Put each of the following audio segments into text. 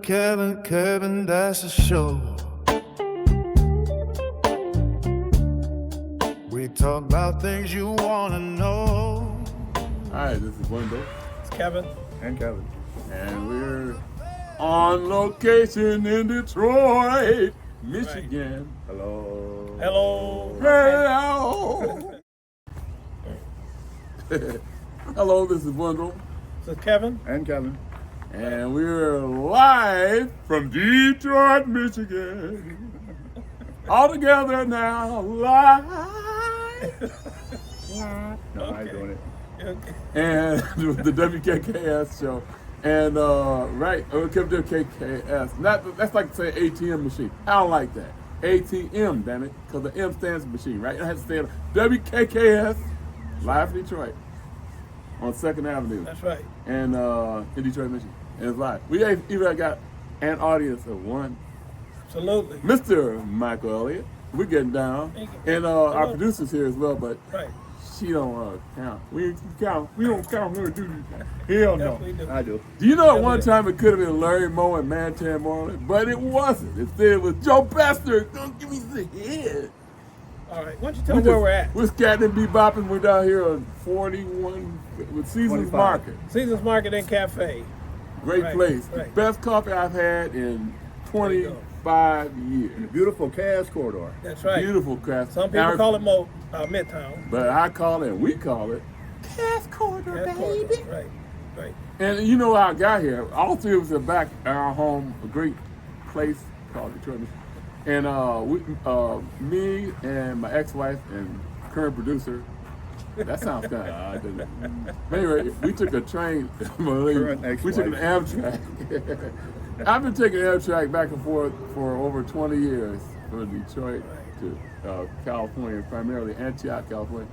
Kevin, that's a show. We talk about things you wanna know. Hi, this is Wendell. It's Kevin. And Kevin. And we're on location in Detroit, Michigan. Hello. Hello. Hello. Hello, this is Wendell. This is Kevin. And Kevin. And we're live from Detroit, Michigan. All together now, live. No, I ain't doing it. Okay. And the WKKS show. And WKKS. That's like say ATM machine. I don't like that. ATM, damn it, because the M stands for machine, right? I have to say WKKS, live from Detroit, on 2nd Avenue. That's right. And in Detroit, Michigan. And it's live. We even got an audience of one. Absolutely. Mr. Michael Elliott. We're getting down. Thank you. And our producer's here as well, but Right. she don't count. We count. We don't count her do this. Hell no. Yes, we do. I do. Do you know at Yes, one we do. time it could have been Larry Moe and Mantan Marlin, but it wasn't. Instead it was Joe Bester. Don't give me the head. All right. Why don't you tell me where we're at? We're scatting and bebopping. We're down here on 41 with Seasons 25. Market. Seasons Market and Cafe. Great Right, place. right. The best coffee I've had in you 25 In the years. beautiful Cass corridor. That's right. Beautiful craft. Some people call it Midtown. But I call it, we call it, Cass Corridor, That's baby. corridor. Right. Right. And you know how I got here. All three of us are back at our home, a great place called Detroit. And me and my ex-wife and current producer, that sounds kind of odd, doesn't it? But anyway, we took a train. Current We took an ex-wife. Amtrak. I've been taking Amtrak back and forth for over 20 years from Detroit to California, primarily Antioch, California.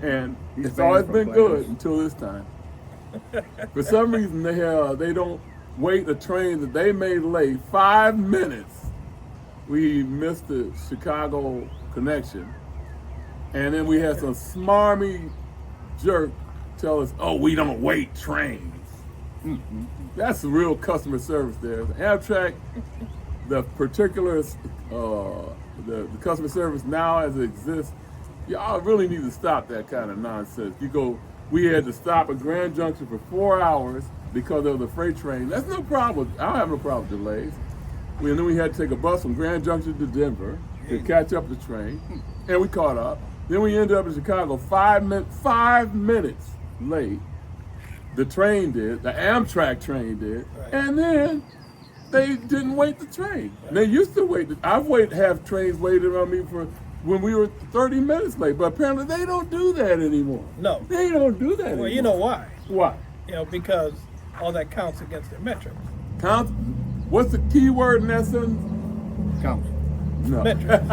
And He's it's always banned been from good planes. until this time. For some reason, they don't wait a train that they made late 5 minutes. We missed the Chicago connection. And then we had some smarmy jerk tell us, oh, we don't wait trains. That's the real customer service there. The Amtrak, the particulars, the customer service now as it exists, y'all really need to stop that kind of nonsense. We had to stop at Grand Junction for 4 hours because of the freight train. That's no problem. I don't have no problem with delays. And then we had to take a bus from Grand Junction to Denver to catch up the train, and we caught up. Then we ended up in Chicago 5 minutes late. The train did, the Amtrak train did, Right. and then they didn't wait the train. Right. They used to wait. Have trains waited on me for when we were 30 minutes late, but apparently they don't do that anymore. No. They don't do that anymore. Well, you know why? Why? Because all that counts against their metrics. Count. What's the key word in that sentence? Count. No. Metrics.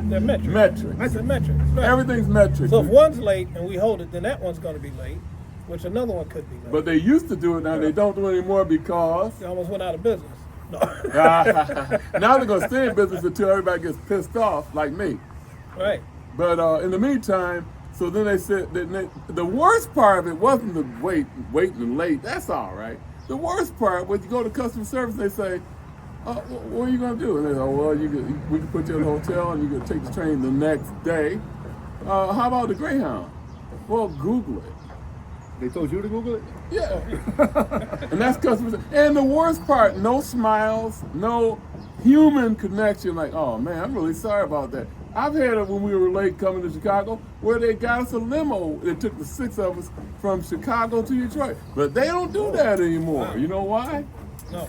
They're metrics. Metrics. That's the metrics. Right. Everything's metrics. So if one's late and we hold it, then that one's going to be late, which another one could be late. But they used to do it, now they don't do it anymore because They almost went out of business. No. now they're gonna stay in business until everybody gets pissed off, like me. Right. But in the meantime, so then they said that the worst part of it wasn't the waiting late. That's all right. The worst part was you go to customer service, they say, "What are you gonna do?" And they say, "Well, we can put you in a hotel and you can take the train the next day. How about the Greyhound?" Well, Google it. They told you to Google it? Yeah. And that's customer service. And the worst part, no smiles, no human connection. Like, oh man, I'm really sorry about that. I've had it when we were late coming to Chicago where they got us a limo. It took the 6 of us from Chicago to Detroit. But they don't do that anymore. You know why? No.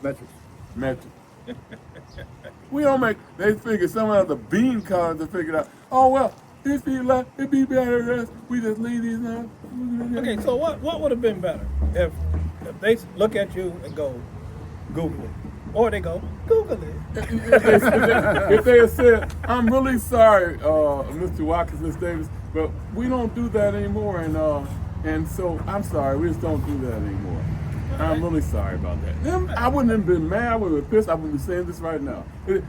Metrics. Metric. We don't they figure someone has the bean counters to figure out, oh well, it'd be better if we just leave these now. Okay, so what would have been better if they look at you and go, Google it. Or they go, Google it. If they had said, I'm really sorry, Mr. Watkins, Miss Davis, but we don't do that anymore, and so I'm sorry, we just don't do that anymore. I'm really sorry about that. I wouldn't have been mad, I would have been pissed, I would be saying this right now.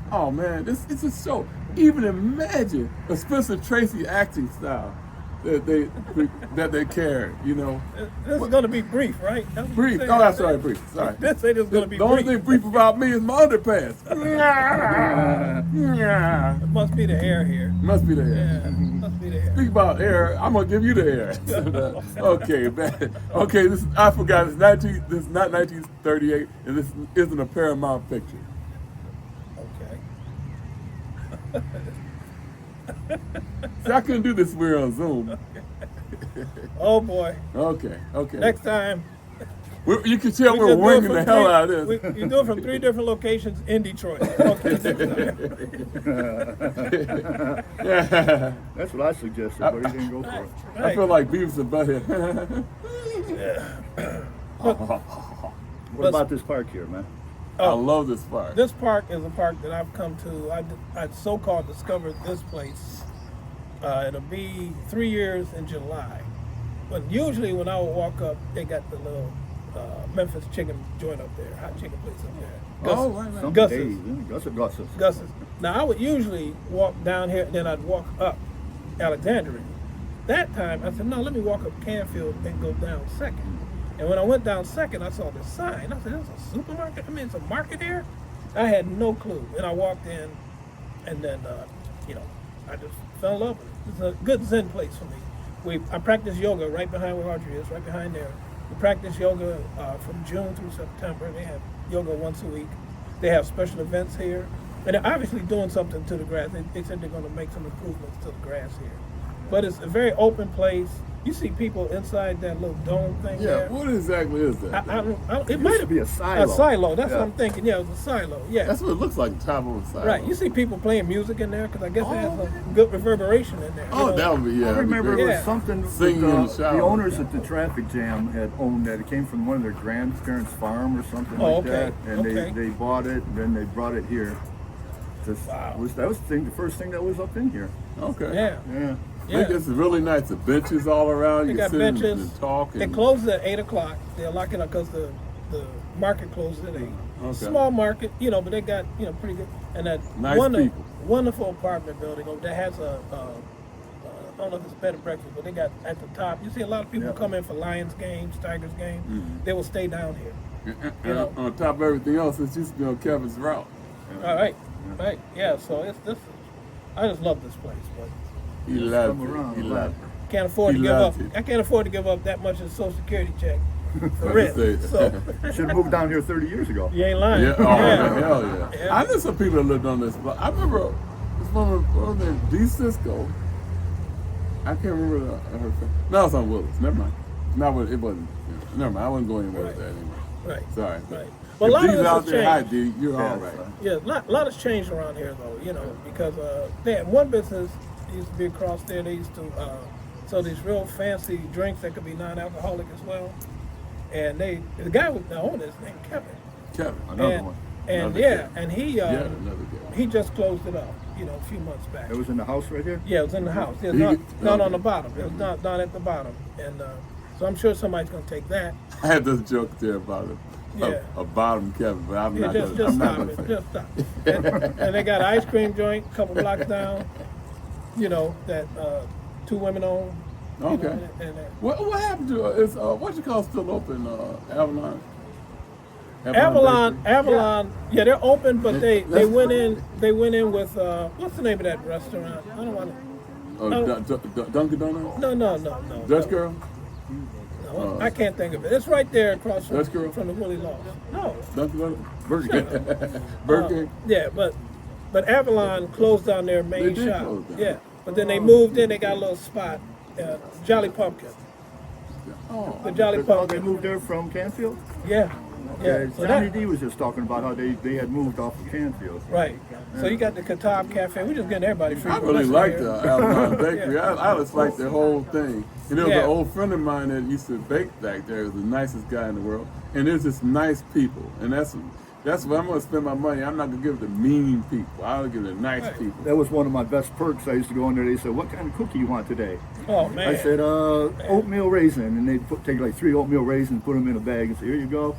Oh man, it's a show. Even imagine a Spencer Tracy acting style. that they carry. You know, This is going to be brief, right? That's what brief. you're Oh, saying. I'm sorry, brief. Sorry. This ain't just going to be The only brief. thing brief about me is my underpants. It must be the hair here. Must be the hair. Yeah, must be the hair. Speak about air. I'm gonna give you the air. Okay, man. Okay. I forgot. This is not 1938, and this isn't a Paramount picture. Okay. See, I couldn't do this. We're on Zoom. Oh boy. Okay. Next time. You can tell we're just do it winging from the hell out of this. You do it from 3 different locations in Detroit. Okay. That's what I suggested, but he didn't go for it. I feel like Beavis and Butthead. What about this park here, man? I love this park. This park is a park that I've come to. I so-called discovered this place. It'll be 3 years in July. But usually when I would walk up, they got the little Memphis chicken joint up there, hot chicken place up there. Oh, right. Some Gus's. days, Gus's. Gus's. Now I would usually walk down here, then I'd walk up Alexandria. That time I said, no, let me walk up Canfield and go down Second. And when I went down Second, I saw this sign. I said, there's a supermarket? I mean, it's a market here? I had no clue. And I walked in, and then, I just fell in love with it. It's a good Zen place for me. I practice yoga right behind where Audrey is, right behind there. We practice yoga from June through September. They have yoga once a week. They have special events here. And they're obviously doing something to the grass. They said they're going to make some improvements to the grass here. But it's a very open place. You see people inside that little dome thing there. What exactly is that? It might be a silo. A silo. That's what I'm thinking. Yeah, it was a silo. Yeah. That's what it looks like, the top of a silo. Right. You see people playing music in there because I guess it has some good reverberation in there. Oh, that would be, yeah. I remember it Yeah. was something Singing in the shower. the owners at the traffic jam had owned that. It came from one of their grandparents' farm or something like okay. that. And they bought it, and then they brought it here. Wow. That was the first thing that was up in here. Okay. Yeah. Yeah. I think it's really nice. The benches all around. They You got sit benches. and talk. It closes at 8 o'clock. They're locking up because the market closes at 8. Okay. Small market, but they got, pretty good. And that Nice people. wonderful apartment building that has a I don't know if it's bed and breakfast, but they got at the top. You see a lot of people come in for Lions games, Tigers games. Mm-hmm. They will stay down here. And on top of everything else, it's used to be on Kevin's route. All right. Right. Yeah. So I just love this place, but He Just loved come around, it. He loved it. can't afford He to give up. loved it. I can't afford to give up that much in Social Security check for Like rent. you say. So Should have moved down here 30 years ago. you ain't lying. Yeah, hell yeah. Yeah. I knew some people that lived on this block. I remember this woman, what was her name? D. Cisco. I can't remember her face. No, it's on Willis. Never mind. No, it wasn't. Never mind. I wasn't going anywhere with that anymore. Right. Sorry. Right. Well, a lot of D's this out has there, hi changed. D, you're Yeah, all right. Yeah, a lot has changed around here, though, because they had one business used to be across there. They used to sell these real fancy drinks that could be non-alcoholic as well. And the guy with the owner is named Kevin. Kevin. Another and, one. And Another yeah, Kevin. and he Another Kevin. he just closed it up, a few months back. It was in the house right here? Yeah, it was in the house. It was He not get- on the bottom. It was down at the bottom. And so I'm sure somebody's going to take that. I had this joke there about a bottom Kevin, but I'm Yeah, not just going stop to it. say Just stop. And they got an ice cream joint a couple blocks down, that 2 women own. Okay. And What happened to is what you call still open? Avalon. Avalon, yeah, they're open, but they That's- went in with what's the name of that restaurant? I don't want to. Dunkin' Donuts. No. Dutch Girl. No, I can't think of it. It's right there across Dutch Girl? from the Willie Laws. No. Dunkin' Donuts. Burger King. Burger King. Yeah, but Avalon closed down their main They did shop. close down. Yeah, but then they moved in. They got a little spot, Jolly Pumpkin. Oh. The Jolly They Pumpkin. moved there from Canfield? Yeah. Yeah. So Johnny that, D was just talking about how they had moved off of Canfield. right. So you got the Katab Cafe. We're just getting everybody free. I really liked here. Avalon Bakery. I just liked the whole thing. And there was Yeah. an old friend of mine that used to bake back there. He was the nicest guy in the world. And there's just nice people. And that's where I'm going to spend my money. I'm not going to give it to mean people. I'll give it to nice Right. people. That was one of my best perks. I used to go in there. They said, "What kind of cookie you want today?" Oh man. I said, "Oatmeal raisin," and they'd take like 3 oatmeal raisins, put them in a bag, and say, "Here you go."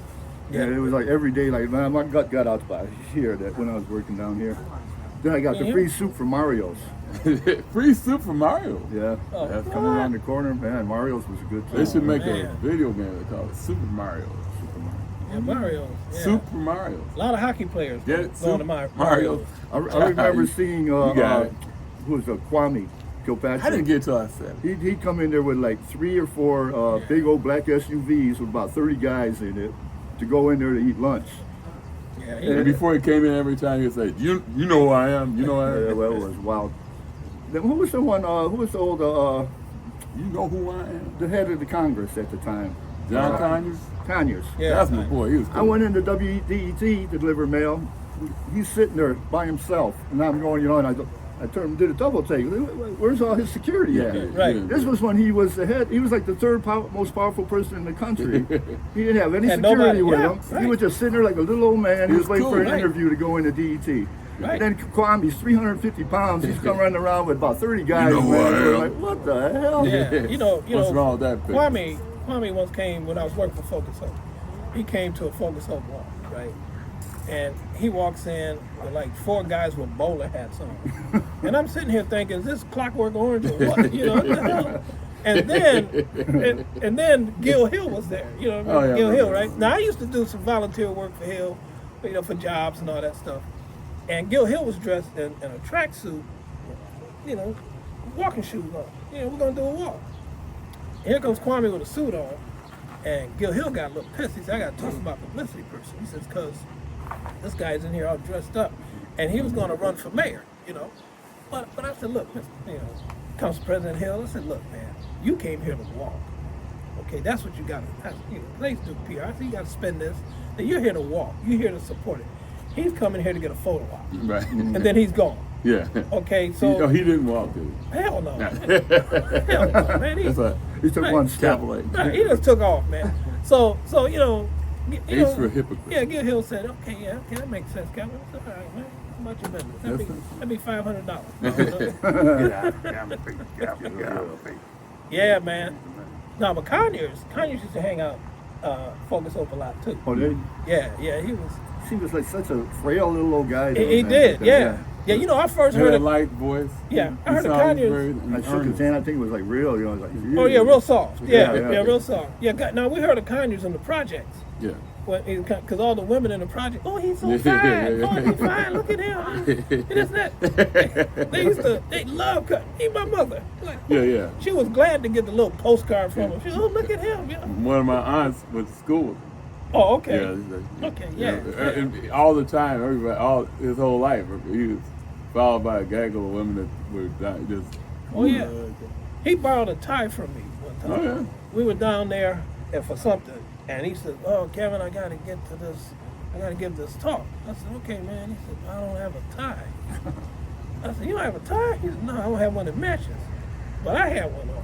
Yeah. And it was like every day, like man, my gut got out by here that when I was working down here. Then I got the Yeah. free soup from Mario's. Free Super Mario. Yeah, Oh, that's what? coming around the corner. Man, Mario's was a good They time. should make a man. video game they call it Super Mario. Super Mario. Yeah, Mario's. Yeah. Super Mario. A lot of hockey players Get it? going to Mario. Mario's. I remember seeing got it. who was Kwame I Kilpatrick. didn't get till I said it. He'd come in there with like 3 or 4 big old black SUVs with about 30 guys in it to go in there to eat lunch. Yeah, And before he came in, every time he'd say, "You know who I am. You know who I am. Yeah, well, it was wild. Then who was the one? Who was the old You know who I am." the head of the Congress at the time? John Conyers. Conyers. Yeah. That's my boy. He was cool. I went into WDET to deliver mail. He's sitting there by himself, and I'm going, and I turned and did a double take. Where's all his security at? Right. This was when he was the head. He was like the third most powerful person in the country. He didn't have any Had security nobody, with yeah, him. right. He was just sitting there like a little old man. He was waiting cool, for an right. interview to go into DET. Right. And then Kwame's 350 pounds. He's come running around with about 30 guys. know who man. I We're am. like, what the hell? Yeah. You know, What's wrong with that picture? Kwame once came when I was working for Focus Hope. He came to a Focus Hope walk, right? And he walks in with like 4 guys with bowler hats on. And I'm sitting here thinking, is this Clockwork Orange or what? You know, what the hell? And then Gil Hill was there. You know, Oh, yeah, Gil Hill, right. right? Now I used to do some volunteer work for Hill, for jobs and all that stuff. And Gil Hill was dressed in a tracksuit, walking shoes on. We're gonna do a walk. Here comes Kwame with a suit on, and Gil Hill got a little pissed. He said, "I got to talk about publicity person." He says, "Cause this guy's in here all dressed up, and he was gonna run for mayor, But I said, look, comes President Hill. I said, look, man, you came here to walk. Okay, that's what you got to. Please do PR. I said, you got to spend this. Then you're here to walk. You're here to support it. He's coming here to get a photo op, Right. and then he's gone. Yeah. Okay, so He didn't walk, did he? hell no, hell no, man. That's a He took one step. Cavalry. Right, he just took off, man. So Ace for a hypocrite. Yeah, Gil Hill said, okay, that makes sense, Kevin. I said, all right, man, how much your business? That'd be $500. Yeah, man. No, but Conyers used to hang out, Focus Hope a lot too. Oh, they? Yeah, he was. He was like such a frail little old guy. He did, yeah. Yeah, I first He had heard a it. light voice. Yeah, I He heard of sounded Conyers. very I shook his earnest. hand. I think it was like real. Like, Oh yeah, real soft. Yeah, Yeah. real soft. Yeah, now we heard of Conyers in the projects. Yeah. Because all the women in the project, oh, he's so Yeah, fine. yeah, Oh, he's fine. Look at him. And it's that. They love Conyers. He's my mother. Like, Yeah. she was glad to get the little postcard from him. She said, oh, look at him. One of my aunts went to school with him. Oh, okay. Yeah. Okay, yeah. And all the time, everybody, his whole life, he was followed by a gaggle of women that were just. Oh, yeah. He borrowed a tie from me one time. Oh, yeah. We were down there and for something, and he said, oh, Kevin, I got to get to this. I got to give this talk. I said, okay, man. He said, I don't have a tie. I said, you don't have a tie? He said, no, I don't have one that matches. But I have one on.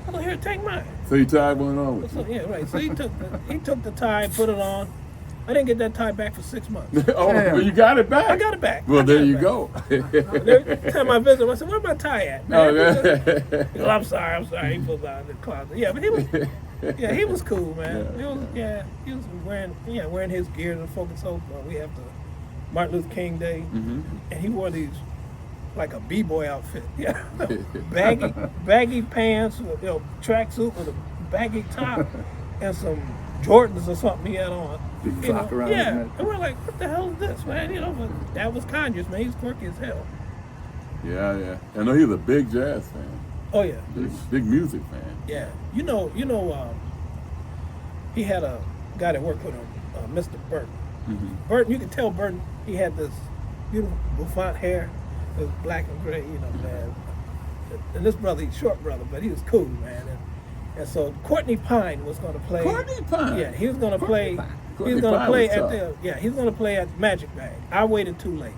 I said, here, take mine. So he tied one on with So, you. yeah, right. So he took the tie and put it on. I didn't get that tie back for 6 months. Oh, Damn. but you got it back. I got it back. Well, I there got it you back. go. Every time I visit him, I said, where's my tie at? Oh, Man? yeah. He goes, I'm sorry. He pulls out of the closet. Yeah, but he was cool, man. He was wearing his gear to Focus Hope. We have the Martin Luther King Day, and he wore these like a b-boy outfit. Yeah, baggy pants, tracksuit with a baggy top, and some Jordans or something he had on. Big clock around his Yeah, neck. and we're like, what the hell is this, man? But that was Conyers, man. He's quirky as hell. Yeah. I know he's a big jazz fan. Oh yeah. Big music fan. Yeah, he had a guy that worked with him, Mr. Burton. Burton, you could tell Burton, he had this beautiful bouffant hair, it was black and gray, man. And this brother, he's short brother, but he was cool, man. And so Courtney Pine was going to play. Courtney Pine? Yeah, he was going to play. Courtney He was going to Pine play was at tough. he's going to play at Magic Bag. I waited too late.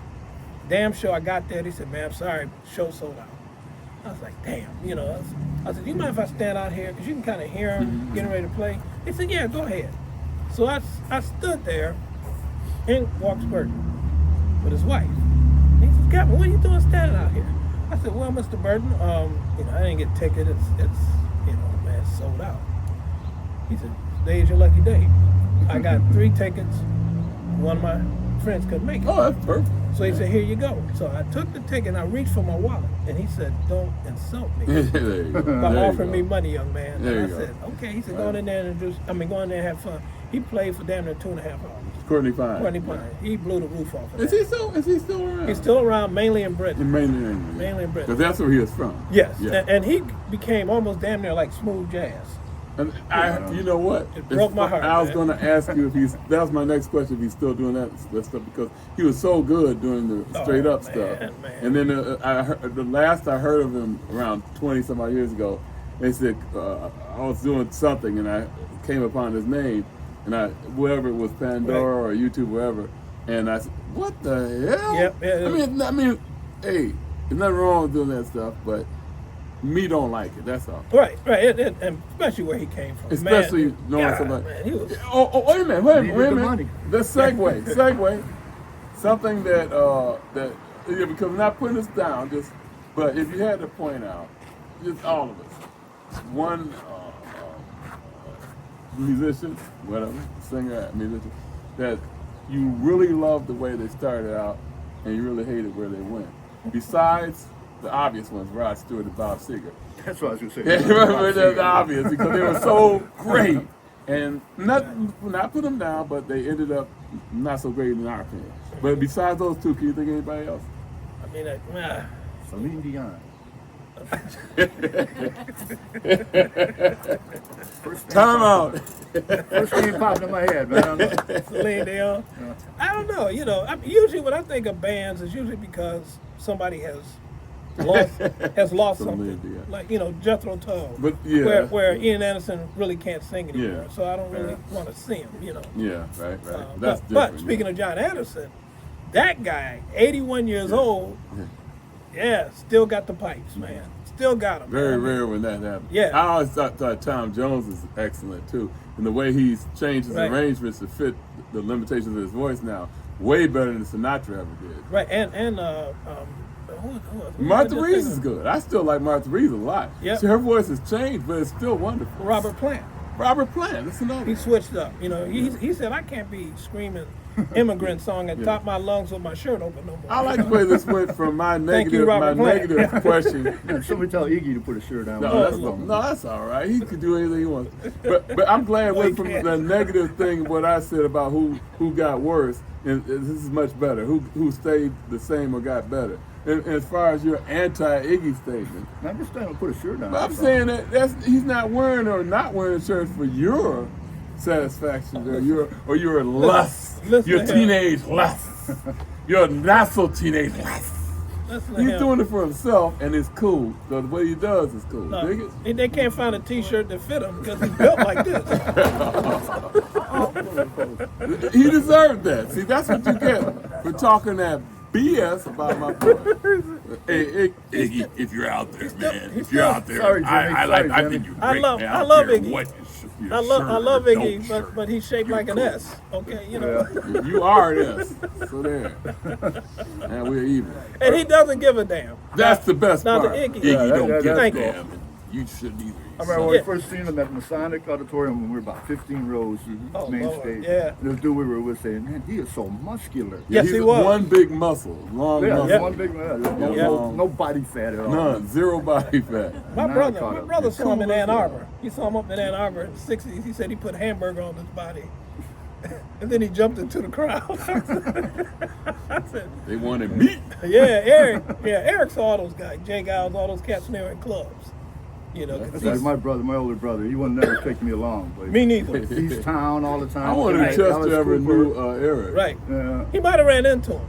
Damn sure I got there. He said, man, I'm sorry, show sold out. I was like, damn, I said, do you mind if I stand out here? Because you can kind of hear him getting ready to play. He said, yeah, go ahead. So I stood there, and walks Burton with his wife. And he says, Captain, what are you doing standing out here? I said, well, Mr. Burton, I didn't get a ticket. It's man, it's sold out. He said, today's your lucky day. I got 3 tickets, won my friends couldn't make it. Oh, that's perfect. So he said, here you go. So I took the ticket and I reached for my wallet. And he said, don't insult me There you go. by There you offering go. me money, young man. There And you I go. said, okay. He said, go in there and go in there and have fun. He played for damn near 2.5 hours. Courtney Pine. Courtney Pine. He blew the roof off of Is that. he still around? He's still around, mainly in Britain. Mainly in England. Mainly in Britain. Because that's where he is from. Yes. Yeah. And he became almost damn near like smooth jazz. And you know what? It broke my heart, I was man. going to ask you if that was my next question, if he's still doing that stuff, because he was so good doing the straight up man, stuff. man. And then the last I heard of him around 20 some odd years ago, they said I was doing something and I came upon his name, and whoever it was, Pandora or YouTube, wherever, and I said, what the hell? Yep, yeah. I mean, hey, there's nothing wrong with doing that stuff, but me don't like it. That's all. Right. And especially where he came from. Especially man, knowing God, somebody. Man, he was, Wait a minute. Needed Wait a the minute. money. Let's segue. Something that because we're not putting this down, but if you had to point out, just all of us, one musician, whatever, singer, musician, that you really love the way they started out, and you really hated where they went. Besides the obvious ones, Rod Stewart and Bob Seger. That's what I was going to Yeah, say. remember that's obvious because they were so great, and not put them down, but they ended up not so great in our opinion. But besides those two, can you think of anybody else? I mean, Celine Dion. Time out. First thing popped in my head, man. Celine Dion. I don't know. Usually when I think of bands, it's usually because somebody has lost Celine something. Dion. Like Jethro Tull. But yeah, Where Ian Anderson really can't sing anymore, Yeah. so I don't really want to see him. Yeah, right. But That's different. speaking of John Anderson, that guy, 81 years old, still got the pipes, man. Still got them. Very rare when that happens. Yeah. I always thought Tom Jones is excellent too, and the way he's changed his Right. arrangements to fit the limitations of his voice now, way better than Sinatra ever did. Right, and who Martha just Reeves thinking- is good. I still like Martha Reeves a lot. Yep. See, her voice has changed, but it's still wonderful. Robert Plant. Robert Plant, that's another. He switched up. He said, I can't be screaming immigrant song at top of my lungs with my shirt open no more. I like the way this went from my Thank you, negative, Robert Plant. negative question. Somebody tell Iggy to put a shirt on. No, that's all right. He could do anything he wants. But I'm glad it went from the negative thing, what I said about who got worse, and this is much better. Who stayed the same or got better. And as far as your anti-Iggy statement, I'm just telling him to put a shirt on. but I'm saying that he's not wearing or not wearing shirts for your satisfaction or your lust, Listen your to him. teenage lust, your not so teenage lust. Listen to He's him. doing it for himself, and it's cool. So the way he does is cool. No, Dig it? they can't find a T-shirt that fit him because he's built like this. He deserved that. See, that's what you get for talking that BS about my boy. Hey, Iggy, if you're out there, man, if you're out there, Sorry, Jimmy. I think you're I great. love- man. I don't love care Iggy. what your I love shirt or Iggy, don't but he's shaped You're like an cool. S. Okay, You are this. So there. And we're even. and he doesn't give a damn. That's the best Now part. the Iggy. Iggy don't that- give a thank you. damn. You shouldn't either. I remember when we Yeah. first seen him at Masonic Auditorium when we were about 15 rows Oh, main Lord, stage. yeah. And this dude we were with saying, man, he is so muscular. Yes, he's he was. one big muscle, long Yeah, muscle. one big man. Yeah. No body fat at all. None, zero body fat. My Now brother, caught my up. brother saw him in Ann Cool as Arbor. He saw him up in Ann Arbor in the 60s. He said he put hamburger on his body. And then he jumped into the crowd. I said, They wanted meat. Eric saw all those guys, Jay Giles, all those cats when they were in clubs. 'Cause That's like my brother, my older brother. He would never take me along. But me neither. East Town all the time. I wonder if Alice Chester ever Cooper. knew Eric. Right. Yeah. He might have ran into him.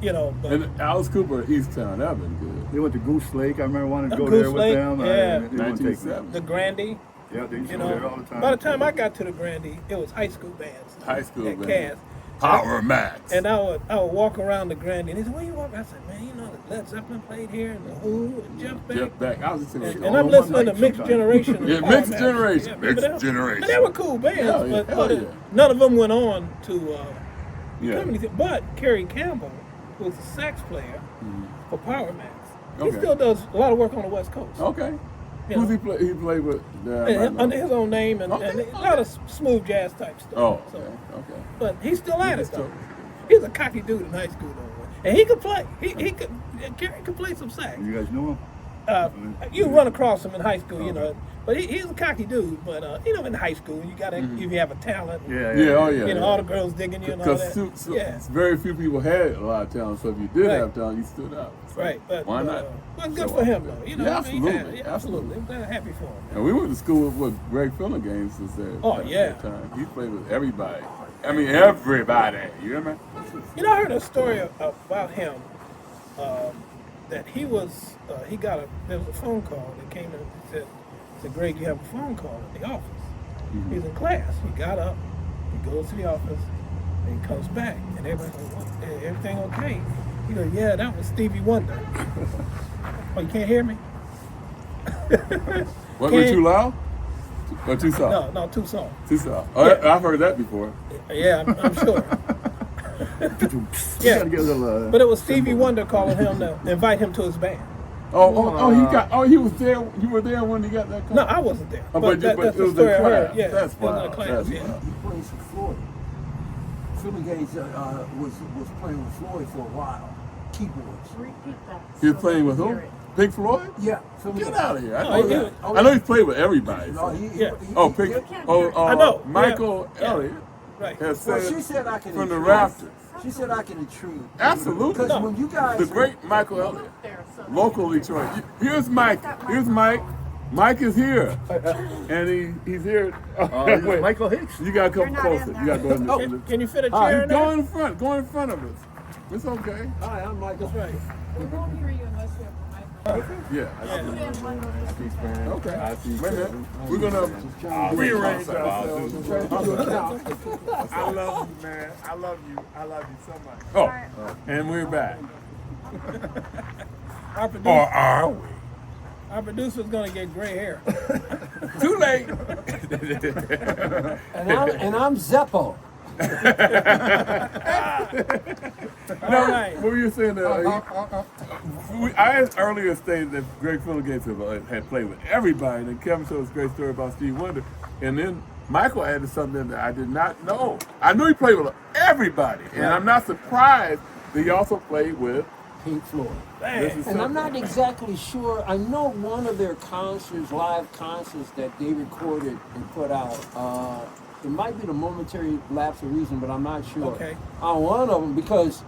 Yeah. But And Alice Cooper at East Town, that been good. They went to Goose Lake. I remember wanting to go Goose there with Lake, them. yeah. They wouldn't take me. 1970. the Grande, Yeah, they used to go there all the time. by the time I got to the Grande, it was high school bands. High school at band. Cass. Power Max. And I would walk around the Grande, and he said, "Where you walking?" I said, "Man, that Led Zeppelin played here, and the Who, and Jeff Beck." Jeff Beck. I was just saying. And I'm listening to Mixed Generation. Yeah, and Mixed Power Generation. Max. Mixed Remember them? Generation. But they were cool bands, Hell yeah, but hell yeah. none of them went on to Yeah. come anything. But Kerry Campbell, who was a sax player for Power Max, he Okay. still does a lot of work on the West Coast. Okay. You Who's know. he play? He played with. And under his own name and Okay, a lot of smooth jazz type stuff. Oh, So, okay. but he's still at it though. He was a cocky dude in high school, though. And he could play. He could play some sax. You guys know him? You run across him in high school, you know. But he's a cocky dude. But you know, in high school, you gotta if you have a talent. You know, all the girls digging you and all that. Because very few people had a lot of talent. So if you did have talent, you stood out. So Right, but why not? Well, good for him, though. You know, Yeah, what I mean? absolutely, Absolutely. I'm glad, happy for him. And we went to school with Greg Fillinganes since that. Oh, yeah. that time. He played with everybody. I mean, everybody. You hear me? You know, I heard a story about him that he was, there was a phone call that came in and said, Greg, you have a phone call at the office. He's in class. He got up, he goes to the office, and he comes back, and everybody goes, everything okay? He goes, yeah, that was Stevie Wonder. Oh, you can't hear me? Wasn't it too loud? Or too soft? No, too soft. Too soft. Oh, Yeah. I've heard that before. Yeah, I'm sure. Yeah. Gotta get a little, But it was Stevie Wonder calling him to invite him to his band. He was there. You were there when he got that call? No, I wasn't there. Oh, but but that's it the was story I in heard. class. Yeah, That's it was in wild. the class. That's Yeah. wild. He plays for Floyd. Fillinganes was playing with Floyd for a while. Keyboards. Repeat that. He was so playing they with can who? hear it. Pink Floyd? Yeah. Get out of here. I Oh, know he that. did. I know he's played with everybody. No, so. Yeah. Oh, Pink. I know. Michael Yeah. Elliott Right. has Well, said she said I can from the intrude. rafters. She said I can intrude. Absolutely. Because No. when you guys... The great Michael Elliott, There, so local Detroit. Here's Mike. Here's Mike. Mike is here, and he's here. Wait, Michael Hicks. you gotta You're come not closer. in there. You gotta go in Can, the. can you fit a All right, chair in Go there? in front. Go in front of us. It's okay. Hi, I'm Michael. That's right. we won't hear you unless you have a microphone. Yeah. Okay. Wait a minute. We're gonna rearrange ourselves. I love you, man. I love you. I love you so much. Oh, and we're back. Our Or producer, are we? our producer's gonna get gray hair. Too late. And I'm Zeppo. All right. What were you saying? I earlier stated that Greg Fillinganes had played with everybody, and then Kevin told us a great story about Steve Wonder, and then Michael added something that I did not know. I knew he played with everybody, and I'm not surprised that he also played with. Pink Floyd. This is And I'm something. not exactly sure. I know one of their concerts, live concerts that they recorded and put out. It might be the momentary lapse of reason, but I'm not sure. Okay. On one of them, because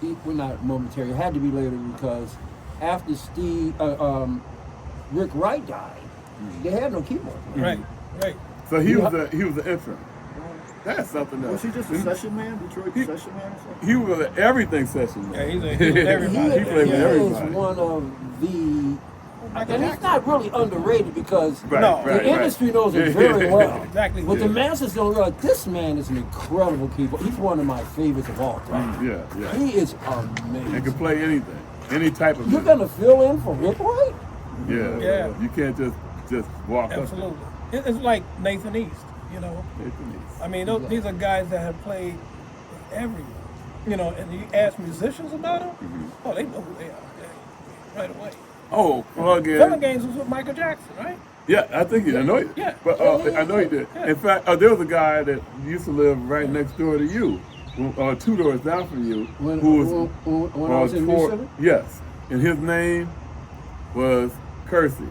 well, not momentary. It had to be later because after Rick Wright died, they had no keyboard. Right. Right. So he was an interim. That's something else. Was he just a session man? Detroit session man or something? He was an everything session. Yeah, he's man. with everybody. He played with everybody. is one of the, and it's not really underrated because Right, No. the industry knows it very well. Exactly. But the masses don't realize this man is an incredible keyboard. He's one of my favorites of all time. Yeah. He is And amazing. can play anything, any type of You're music. gonna fill in for Rick Wright? Yeah. Yeah. You can't just walk Absolutely. up. It's like Nathan East, you know. I mean, these are guys that have played everywhere. You know, and you ask musicians about them, oh, they know who they are right away. Oh, plug in. Fillinganes was with Michael Jackson, right? Yeah, I think he. I know he. Yeah. But I know he did. Yeah. In fact, there was a guy that used to live right next door to you, 2 doors down from you, When who I was in toured- Mississippi? Yes, and his name was Kersey.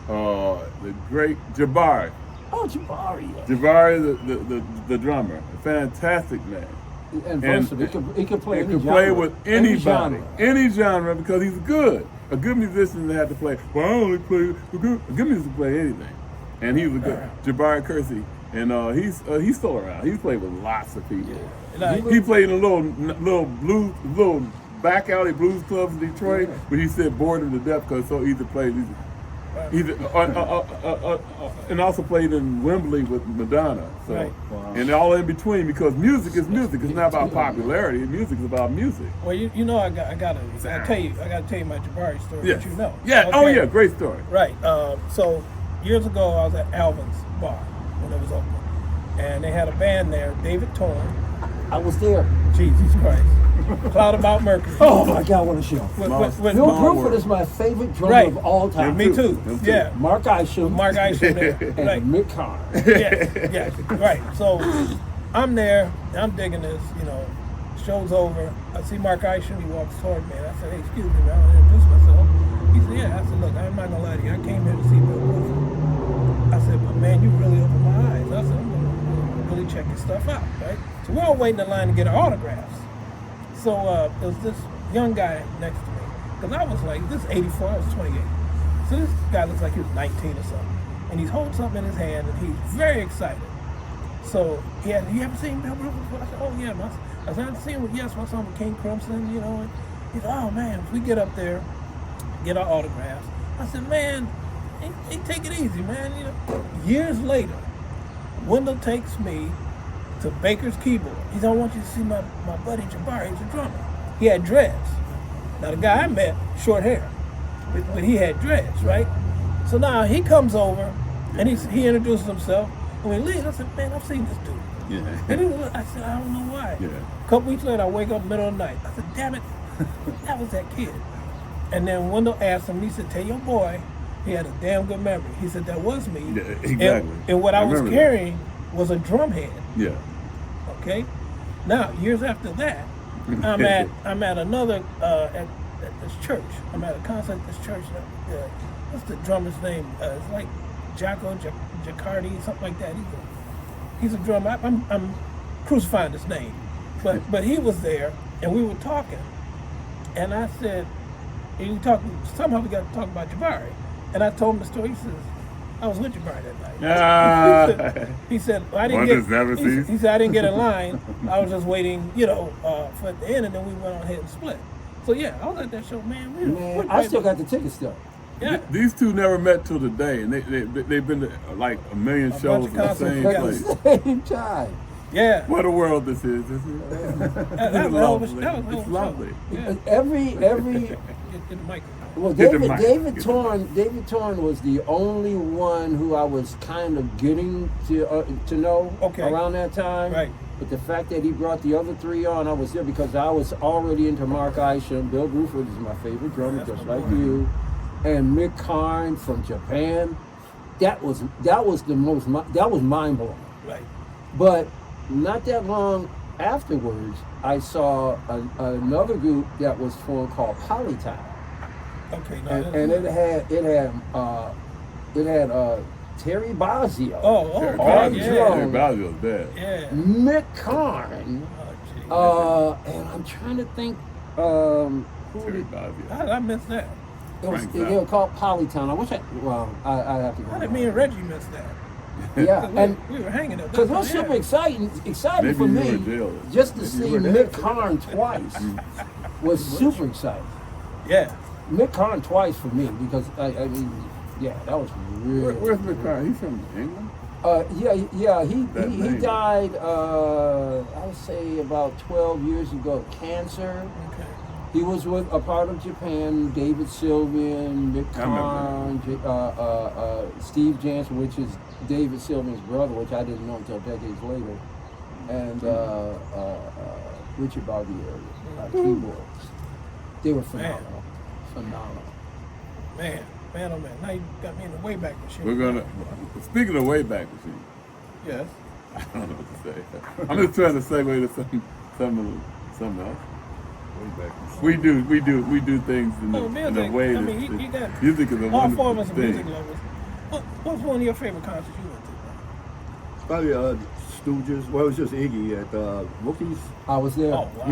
The great Jabari. Oh, Jabari. Jabari, the drummer, a fantastic man. And versatile. He could play He any could genre. play with anybody, genre. any genre, because he's good. A good musician that had to play. Well, I only play a good musician play anything, and he was a good Jabari Kersey, and he's still around. He's played with lots of people. Like, He played in a little back alley blues clubs in Detroit, but he said bored him to death because it's so easy to play. And also played in Wembley with Madonna. So, Right. and all in between, because music is music. It's not about popularity. Music is about music. well, you know, I gotta tell you my Jabari story. Yes. That you know. Yeah. Oh Okay. yeah. Great story. Right. So years ago, I was at Alvin's bar when it was open, and they had a band there. David Torn, I was there. Jesus Christ, Cloud About Mercury. Oh my God, what a show. With Bill Small Bruford world. is my favorite drummer Right. of all time. Me too. Them too. Yeah. Mark Isham. Mark Isham there. and Right. Mick Carr. Yeah. Right. So I'm there. I'm digging this. You know, Show's over. I see Mark Isham. He walks toward me. And I said, hey, excuse me, man. I'll introduce myself. He said, yeah. I said, look, I'm not going to lie to you. I came here to see Bill Booth. I said, but man, you really opened my eyes. I said, I'm going to really check your stuff out, right? So we're all waiting in line to get our autographs. So there was this young guy next to me. Because I was like, this is 84, I was 28. So this guy looks like he was 19 or something. And he's holding something in his hand and he's very excited. So he had, you ever seen Bill Booth before? I said, oh yeah, I said, I've seen him, yes, my son with King Crimson, you know. And he said, oh man, if we get up there, get our autographs. I said, man, hey, take it easy, man. You know. Years later, Wendell takes me to Baker's keyboard. He said, I want you to see my buddy Jabari, he's a drummer. He had dreads. Now the guy I met, short hair, but he had dreads, right? So now he comes over and he introduces himself. And we leave, I said, man, I've seen this dude. Yeah. And he was, I said, I don't know why. Yeah. A couple weeks later, I wake up in the middle of the night. I said, damn it, that was that kid. And then Wendell asked him, he said, tell your boy, he had a damn good memory. He said, that was me. Yeah, exactly. And what I was remember carrying was a drum head. Yeah. Okay? Now, years after that, I'm at another, at this church. I'm at a concert at this church. What's the drummer's name? It's like Jacko Jacardi, something like that. He's a drummer. I'm crucifying his name. But he was there, and we were talking. And I said, somehow we got to talk about Jabari. And I told him the story. He says, I was with Jabari that night. He said, I didn't get. He said, I didn't get in line. I was just waiting, for the end, and then we went on ahead and split. So yeah, I was at that show, man. I still got the tickets though. Yeah. These two never met till today, and they've been to like a million shows in the same place. At the same time. Yeah. What a world this is. That was lovely. Yeah. Every Get the mic. well, Get the David mic. Torn was the only one who I was kind of getting to know around that time. Right. But the fact that he brought the other three on, I was there because I was already into Mark Isham. Bill Bruford is my favorite drummer, just like you. And Mick Karn from Japan. That was mind blowing. Right. But not that long afterwards, I saw another group that was formed called Polytime. Okay. And it had Terry Bozzio. Oh, on yeah. Terry drums. Bozzio's dead. Yeah. Mick Karn. Oh, And I'm trying to think who Terry did, Bozzio. How did I miss that? they were called Polytown. I have to go. How did me and Reggie miss that? Yeah, and we were hanging up. because what's super exciting Maybe for you me, were jealous. just to Maybe see you were there. Mick Karn twice was super exciting. Yeah. Mick Karn twice for me because I mean, yeah, that was really. Where's Mick Karn? He's from England? He died. I would say about 12 years ago. Cancer. Okay. He was with a part of Japan. David Sylvian, Mick Karn, Steve Jansen, which is David Sylvian's brother, which I didn't know until decades later, and Richard Barbieri, keyboards. They were phenomenal. Man, oh man. Now you got me in the Wayback Machine. We're gonna. Speaking of Wayback Machine, Yes. I don't know what to say. I'm just trying to segue to something else. We do things in a way I that mean, you got music is a all four of wonderful us are music thing. lovers. What's one of your favorite concerts you went to? Probably Stooges. Well, it was just Iggy at Wookiees. I was there. Oh, wow.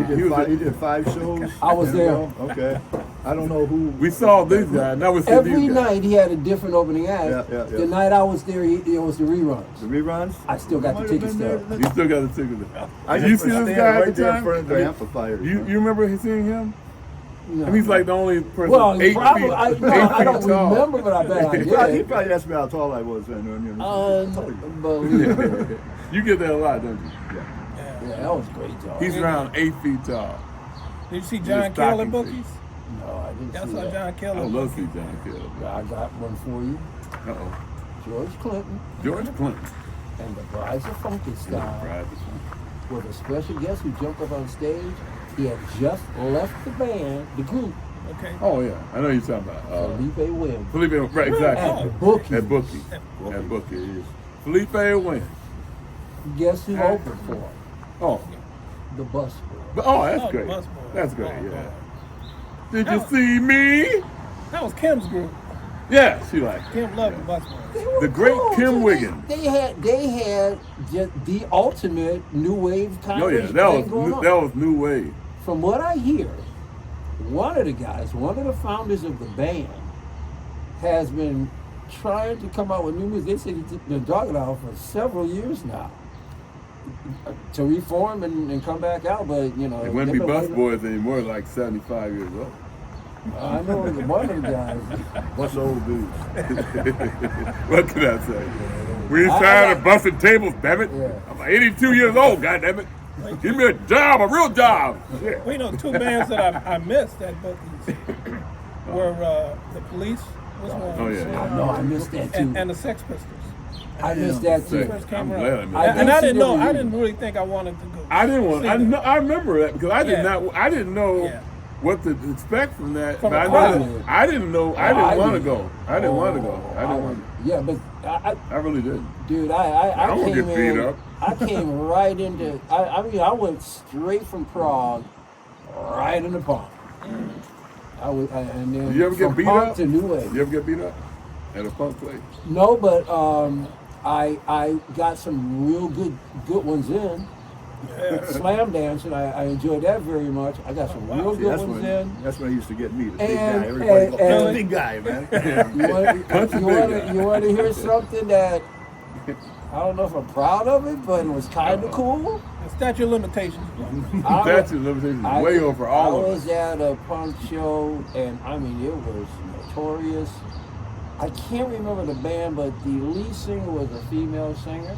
He did 5 shows. I was in a there. row. Okay. I don't know who. We saw these guys. Now we see Every these guys. night he had a different opening act. Yeah. The night I was there, it was the reruns. The reruns? I still got the Might have tickets been though. You still got the ticket. I You just see this standing guy right at the there in time? front of the amplifiers. You remember seeing him? No. And he's like the only person Well, 8 probably, feet. I 8 don't feet tall. remember, but I bet I He did. probably asked me how tall I was. Unbelievable. You get that a lot, don't you? Yeah, that was great, John. He's around 8 feet tall. Did you see He's John Kell at stocking Bookies? No, I didn't That's see how that. John I Kell would at love to Bookies. see John Kell. I got one for you. Uh-oh. George Clinton George Clinton. and the Brides of Funky Style Right. with a special guest who jumped up on stage. He had just left the band, the group, Okay. Oh, yeah. I know you're talking about. Felipe Wynn. Felipe, right, exactly. At Bookie. At Bookie. At Bookie. Felipe Wynn. Guess who opened for him? Oh, the bus boy. But, oh, that's Oh, the great. Bus Boys. That's great, Oh, yeah. God. Did you That- see me? That was Kim's group. Yeah, she liked it. Kim loved the Bus Boys. They were The great cool, Kim too. Wiggins. They had just the ultimate new wave kind Oh, of yeah, thing that going on. was new wave. From what I hear, one of the guys, one of the founders of the band, has been trying to come out with new music. They said he's been dogging out for several years now to reform and come back out, but you know, They wouldn't be they've been bus waiting- boys anymore, like 75 years old. I know one of the guys. What's old dudes? What can I say? We I tired got- of busting tables, damn it. Yeah. I'm 82 years old, god damn it. Give me a job, a real job. Shit. Well, you know, two bands that I missed at both these were the Police was one. Oh, yeah. I know I missed that too. And the Sex Pistols. I missed that too. First came I'm around. glad I missed I that. And I did didn't see know. the I reunion. didn't really think I wanted to go. I didn't want. see I them. know, I remember that because I did Yeah. not. I didn't know Yeah. what to expect from that. From but I a know crowd. that- I didn't know. I I didn't want to didn't. go. I didn't want to go. I didn't want. Yeah, but I really didn't. dude, I I won't came get beat in. up. I came right into. I mean, I went straight from Prague, right into punk. And then Did you ever get from beat punk up? to new wave. You ever get beat up at a punk place? No, but I got some real good ones in. Slam dancing, I enjoyed that very much. I got some real good ones in. That's when I used to get me, the big And- guy. Everybody goes, and- "Oh, big guy, man." You want to hear something that I don't know if I'm proud of it, but it was kind of cool. The statute of limitations. That's a limitation way over all I of was us. at a punk show, and I mean, it was notorious. I can't remember the band, but the lead singer was a female singer.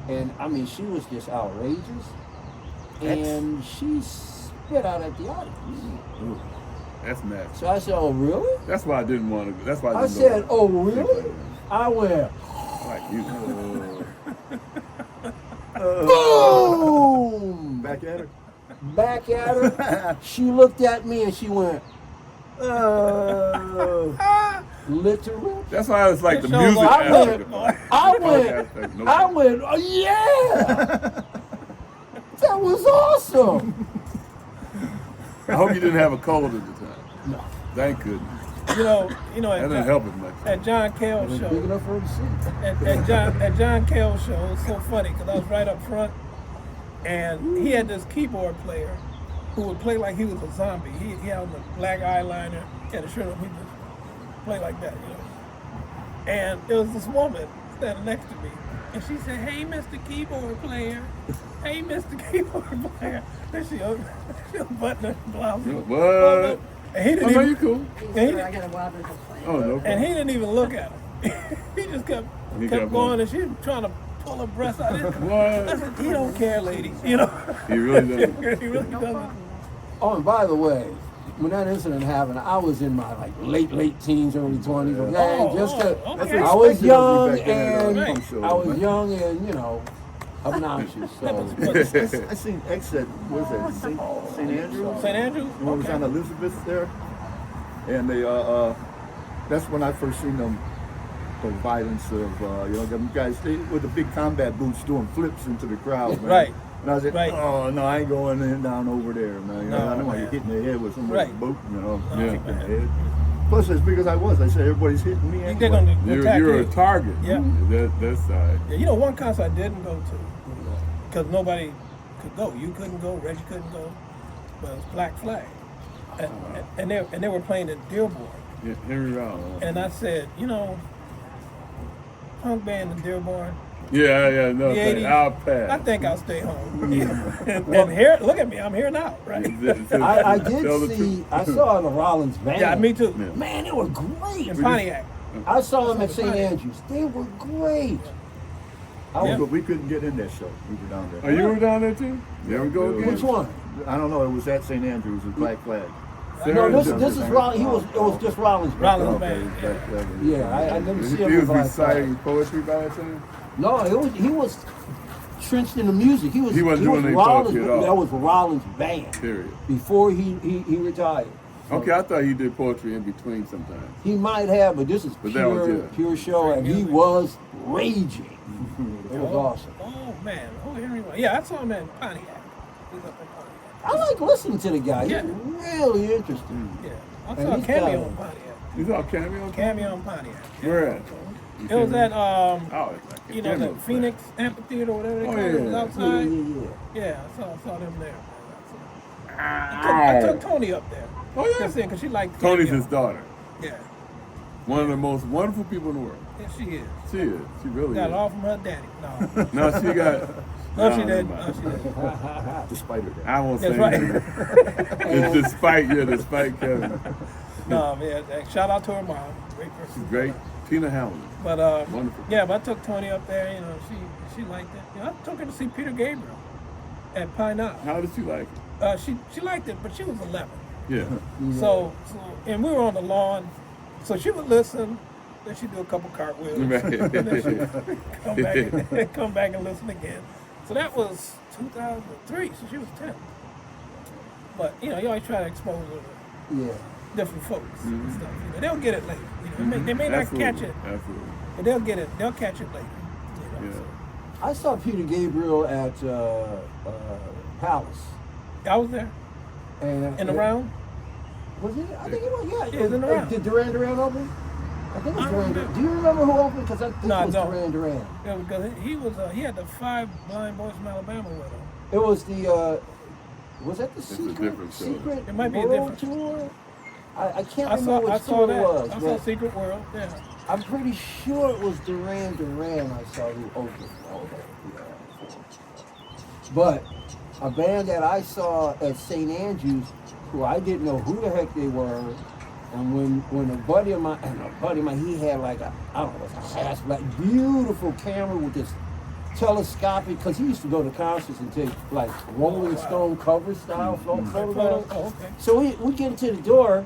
And I mean, she was just outrageous. And she spit out at the audience. That's nasty. So I said, oh, really? That's why I didn't want to. That's why I I didn't said, go. oh, really? I went, Like you. boom! Back at her. Back at her. She looked at me and she went, literally. That's why it's like the It shows music like- aspect of it. I went, oh, yeah! That was awesome! I hope you didn't have a cold at the time. No. Thank goodness. You know, That didn't help as much. at John Cale's Big show. enough for him to see. At John Cale's show, it was so funny because I was right up front, and he had this keyboard player who would play like he was a zombie. He had on the black eyeliner, he had a shirt on, he just play like that, you know. And there was this woman standing next to me, and she said, "Hey, Mr. Keyboard Player, hey, Mr. Keyboard Player." Then she unbuttoned her blouse. What? And he Oh, didn't no, even, you cool. and he, I got a wild little plan. Oh, no and problem. he didn't even look at her. He just kept He kept kept going, going. and she was trying to pull her breast out. I What? said, "He don't care, lady." You know. He really doesn't. He really doesn't. Oh, and by the way, when that incident happened, I was in my like late teens, early 20s. Okay? Oh, Just oh, That's okay. what I was expected of young you back then, and Right. punk shows, I was man. young and obnoxious. So I seen X at, what was that, St. Andrews? St. Andrews. The one was on Elizabeth there. And they, that's when I first seen them, the violence of, them guys, they, with the big combat boots doing flips into the crowd, man. Right. And I was like, Right. oh, no, I ain't going in down over there, man. No, I don't want you man. hitting the head with somebody's Right. boot, Yeah. kicked in the head. Plus, as big as I was, I said, everybody's hitting me They're anyway. gonna attack You're a you. target. Yeah. That's side. Yeah, you know, one concert I didn't go to because nobody could go. You couldn't go. Reggie couldn't go. But it was Black Flag, and they were playing at Dearborn. Yeah, Henry Rollins. And I said, you know, punk band in Dearborn. Yeah, no, The 80s. I'll pass. I think I'll stay home. and here, look at me. I'm here now, right? I Tell the did see, truth. I saw the Rollins band. Yeah, me too. Yeah. Man, they were great. In Pontiac. I saw them at St. Andrews. They were great. Yeah. But we couldn't get in that show. We were down Oh, there. you were down there too? There we go again. Which one? I don't know. It was at St. Andrews with Black Flag. No, this Sarah- is Rollins. It was just Rollins. band. Rollins Okay, band. Black Flag. Yeah, I never see He him was with Black reciting Flag. poetry by that time? No, he was trenched in the music. He wasn't doing any Rollins. poetry at all. That was Rollins' band Period. before he retired. Okay, I thought he did poetry in between sometimes. He might have, but this is But that was it. pure show, and he was raging. It was awesome. Oh man. Oh, Henry. Yeah, I saw him in Pontiac. He's up in Pontiac. I like listening to the guy. Yeah. He's really interesting. Yeah. I And saw a he's cameo got- on Pontiac. You saw Cameo? Cameo on Pontiac. Where at? It was at Oh, it's like you know, the Cameo's Phoenix Amphitheater or whatever they Oh, call it. It was yeah. outside. Yeah. Yeah, I saw them there. back. I took Tony up there. Oh, yeah. Just saying, because she liked Tony's Cameo. his daughter. Yeah. One of the most wonderful people in the world. Yeah, she is. She is. She really Got is. it all from her daddy. No. No, she got. No, she never didn't. mind. No, she didn't. Despite her dad. I won't That's say right. anything. It's despite Kevin. No, man. Shout out to her mom. Great person. She's great. Tina Hamlin. But Wonderful. yeah, but I took Tony up there. You know, she liked it. You know, I took her to see Peter Gabriel at Pine Knob. How did she like it? She liked it, but she was 11. Yeah. So and we were on the lawn, so she would listen. Then she'd do a couple cartwheels. And then she'd come back and listen again. So that was 2003. So she was 10. But you know, you always try to expose her to Yeah. different folks and stuff. You know, they'll get it later. You know, they may not Absolutely. catch it, Absolutely. but they'll get it. They'll catch it later. You know, Yeah. so. I saw Peter Gabriel at Palace. I was there And in the round. Was it? I think it was. Yeah. Yeah, it was in the round. Did Duran open? I think it was I Duran. don't know. Do you remember who opened? Because I think No, I it was don't. Duran. Yeah, because he was he had the 5 blind boys from Alabama with him. It was the. Was that the a secret? different show. Secret It might be a World different- Tour. I can't I remember saw which tour that. it was, I saw but Secret World. Yeah. I'm pretty sure it was Duran I saw who opened. Okay. Yeah. But a band that I saw at St. Andrews, who I didn't know who the heck they were, and when a buddy of mine, he had like a, I don't know, it was a Hasselblad, beautiful camera with this telescopic, because he used to go to concerts and take like Rolling Stone cover style photographs. Oh, okay. So we get into the door,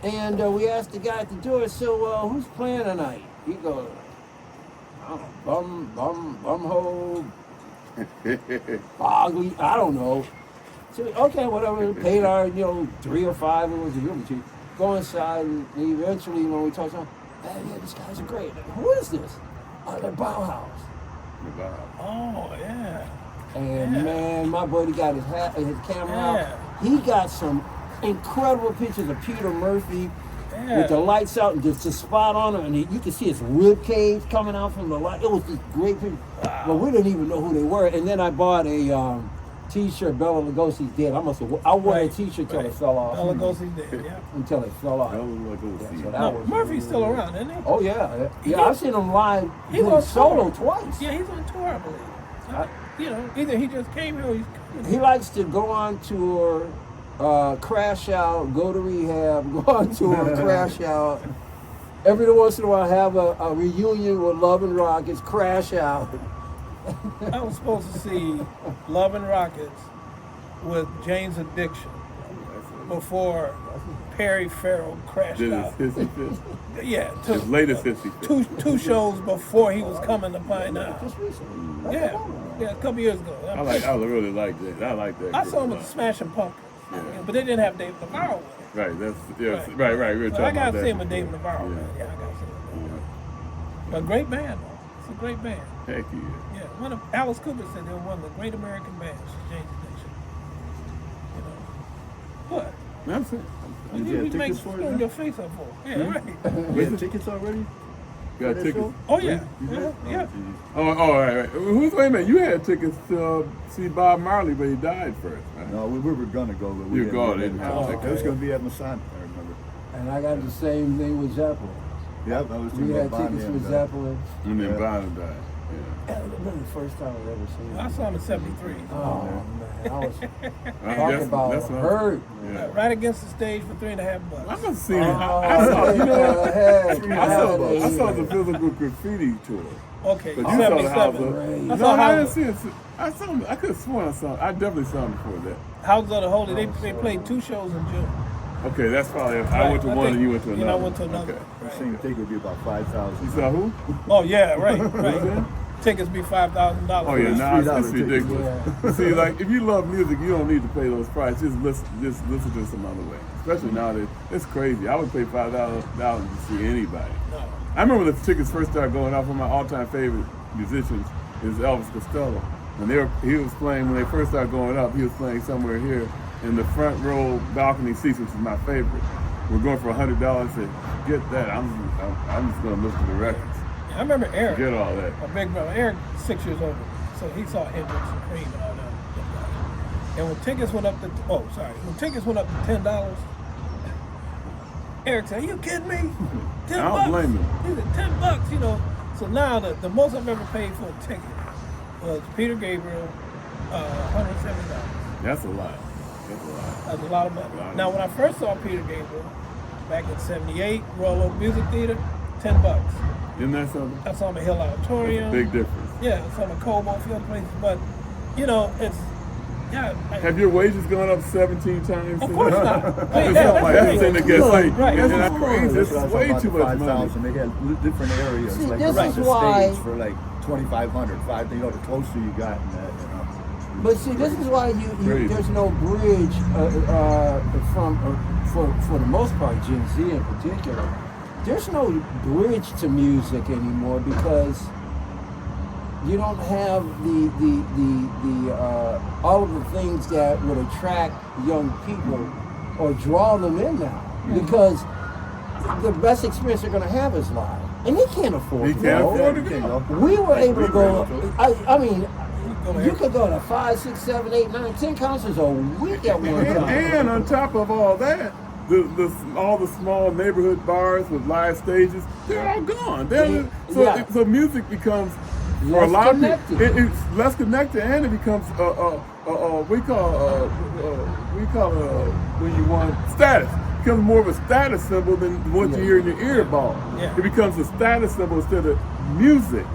and we asked the guy at the door, so who's playing tonight? He goes, I don't know, bumhole, Bogley, I don't know. So okay, whatever, paid our, 3 or 5, it was a room or two. Go inside, and eventually, when we talked to him, yeah, these guys are great. Who is this? They're Bauhaus. Oh, yeah. And Yeah. man, my buddy got his camera out. He got some incredible pictures of Peter Murphy with the lights out and just the spot on him, and you could see his rib cage coming out from the light. It was just great picture. But we didn't even know who they were. And then I bought a T-shirt. Bela Lugosi's dead. I wore a T-shirt till it fell off. Bela Lugosi's dead. Yeah. Until it fell off. Bela Lugosi. Yeah, so that No, was Murphy's still around, isn't he? Oh yeah. I've seen him live He's doing on solo tour. twice. Yeah, he's on tour, I believe. So, either he just came here or he's coming. He likes to go on tour, crash out, go to rehab, go on tour, crash out. Every once in a while, have a reunion with Love and Rockets, crash out. I was supposed to see Love and Rockets with Jane's Addiction before Perry Farrell crashed Did out. his hissy fit. Yeah, His latest hissy fit. two shows before he was coming to Pine Knob. Just recently. Yeah, a couple years ago. I really like that. I like that. I group saw him a at the lot. Smashing Pumpkins, Yeah. but they didn't have David Navarro with them. Right, Right. right. We were So talking I about got to that see him with before. David Navarro. Yeah. Man. Yeah, I got to see him with David. But great band, though. It's a great band. Heck yeah. Yeah, one of Alice Cooper said they were one of the great American bands. Jane's Addiction. You know, what? That's it. Did you You have make tickets for it screwing now? your face up for. Yeah, right. You had tickets already? You got that tickets. show? Oh yeah, You did? yeah. Oh, right. Wait a minute. You had tickets to see Bob Marley, but he died first. Right? No, we were gonna go, but we You didn't. go, we didn't have It tickets. was gonna be at Masonic, I remember. And I got the same thing with Zeppo. Yep, I was We thinking had about tickets Bonnie with and, Zeppelin. And then Yeah. Bonham died. That would have been the first time I've ever seen I him. saw him in '73. Oh man, I was Yeah. talking about what I'm- hurt. Yeah. Right against the stage for $3.50. I must have seen it. Oh, I saw, you know what? heck, I saw the physical graffiti tour. Okay, But you saw the house. '77. I I No, saw I didn't House, see it. I saw him. I could have sworn I saw him. I definitely saw him before that. House of the Holy. They played 2 shows in June. Okay, that's probably. I went to one and you went to another. And I went to another. Okay. the Right. same ticket would be about 5,000. You saw who? Oh yeah, right. Tickets be $5,000. Oh yeah, now it's $3 ticket. ridiculous. See, like if you love music, you don't need to pay those prices. Just listen to it some other way. Especially nowadays, it's crazy. I would pay $5 to see anybody. No. I remember the tickets first started going off. One of my all-time favorite musicians is Elvis Costello. And he was playing, when they first started going up, he was playing somewhere here in the front row balcony seats, which is my favorite. We're going for $100. I said, get that. I'm just going to listen to the records. I remember Eric. Forget all that. My big brother, Eric, 6 years older, so he saw Hendrix and Cream and all that. And when tickets went up to $10, Eric said, "Are you kidding me? $10 I don't blame him. He said $10, you know." So now the most I've ever paid for a ticket was Peter Gabriel, $170. That's a lot. That's a lot of money. Now when I first saw Peter Gabriel back in '78, Royal Oak Music Theater, $10. Isn't that something? I saw him at Hill Auditorium. Big difference. Yeah, I saw him at Cobo, a few other places. But you know, it's Have your wages gone up 17 times? Of course not. That's the thing that gets like, right. and that's crazy. This That's is way about too the much money. 5,000. They had different areas, See, like this around is the why- stage for like 2,500. You know, the closer you got, and that, you know. But see, this is why Crazy. there's no bridge for the most part, Gen Z in particular. There's no bridge to music anymore because you don't have the all of the things that would attract young people or draw them in now. Because the best experience they're going to have is live, and they can't afford. They to can't go. afford to You go. know. We were able to go. I I mean, you could go to 5, 6, 7, 8, 9, 10 concerts a week at one time. And on top of all that, all the small neighborhood bars with live stages, they're all gone. So music becomes, for a Less lot of connected. people, it's less connected, and it becomes we call when you want status. It becomes more of a status symbol than what you hear in your ear ball. Yeah. It becomes a status symbol instead of music.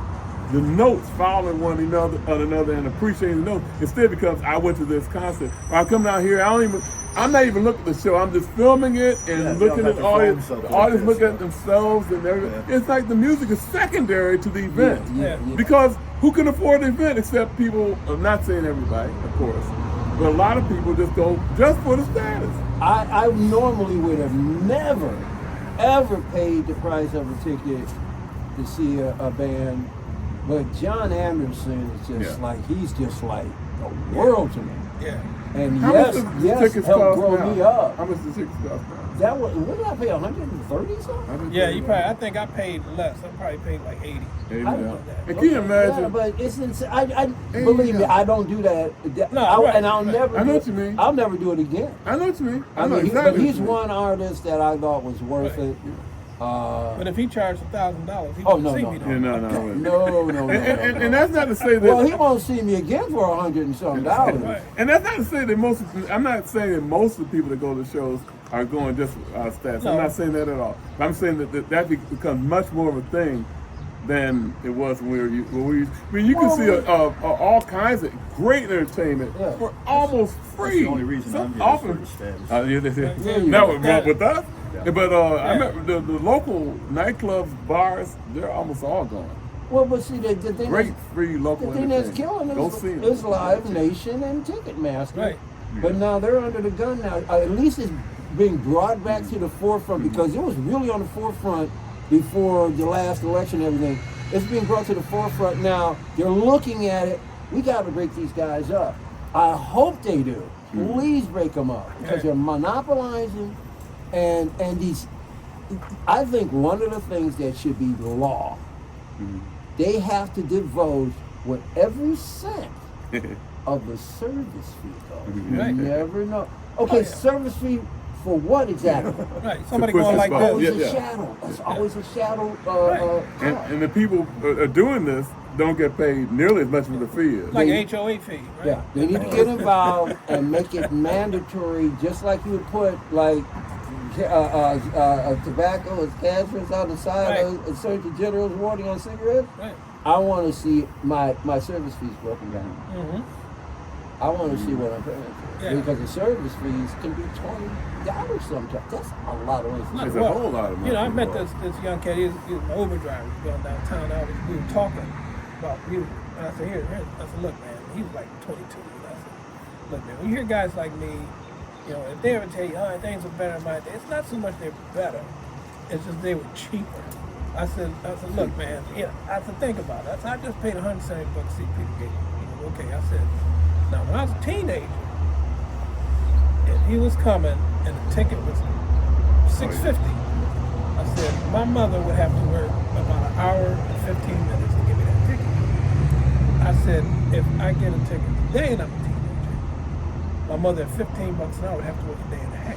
The notes following one another and appreciating the notes. Instead it becomes, I went to this concert. Or I come down here, I'm not even looking at the show. I'm just filming it and looking at the audience. The audience look at themselves and everything. Yeah. It's like the music is secondary to the event. Yeah. Because who can afford the event except people, I'm not saying everybody, of course, but a lot of people just go just for the status. I normally would have never, ever paid the price of a ticket to see a band, but John Anderson is just he's just like the world to me. Yeah. And How much does the tickets helped cost grow now? me up. How much does the tickets cost now? That was, what did I pay, 130 something? Yeah, I think I paid less. I probably paid like 80. And I- can you imagine? Yeah, but it's insane. Believe me, I don't do that. No, right. And I'll never. I know do what you mean. I'll never do it again. I know what you mean. I know mean, exactly but he's what you mean. one artist that I thought was worth Right. it. But if he charged $1,000, he Oh, wouldn't no, see no, me no. though. No. And that's not to say that. Well, he won't see me again for $100 and some dollars. Right. And that's not to say that I'm not saying that most of the people that go to shows are going just stats. No. I'm not saying that at all. But I'm saying that becomes much more of a thing than it was when we were. I mean, you can see all kinds of great entertainment for almost free. That's the only reason I'm here is for the status. That was wrong with us. Yeah. But I remember the local nightclubs, bars, they're almost all gone. Well, but see, the thing Great free local the thing that's entertainment. killing Go see 'em. is Live Nation and Ticketmaster. Right. But now they're under the gun now. At least it's being brought back to the forefront because it was really on the forefront before the last election and everything. It's being brought to the forefront now. They're looking at it. We got to break these guys up. I hope they do. Please break them up because they're monopolizing and these. I think one of the things that should be law. They have to divulge what every cent of the service fee goes. You Right. never know. Okay, service fee for what exactly? Right. Somebody push going this like button. Always this. a shadow. It's always a shadow. And the people doing this don't get paid nearly as much as the fee is. Like HOA fee, right? Yeah, they need to get involved and make it mandatory, just like you would put like tobacco as cashers on the side of a Surgeon General's warning on cigarettes. Right. I want to see my service fees broken down. Mm-hmm. I want to see what I'm paying for. Yeah. Because the service fees can be $20 sometimes. That's a lot of money. It's a whole lot of money. You know, I met this young cat. He's an Uber driver. He's going downtown. We were talking about music. And I said, here. I said, look, man. He was like 22. And I said, look, man, when you hear guys like me, you know, if they ever tell you, things are better in my day, it's not so much they're better. It's just they were cheaper. I said, look, man. Yeah. I said, think about it. I said, I just paid $170 to see Peter Gabriel. okay, I said, now when I was a teenager, and he was coming, and the ticket was $6.50. I said, my mother would have to work about an hour and 15 minutes to give me that ticket. I said, if I get a ticket today and I'm a teenager, my mother at $15 an hour would have to work a day and a half.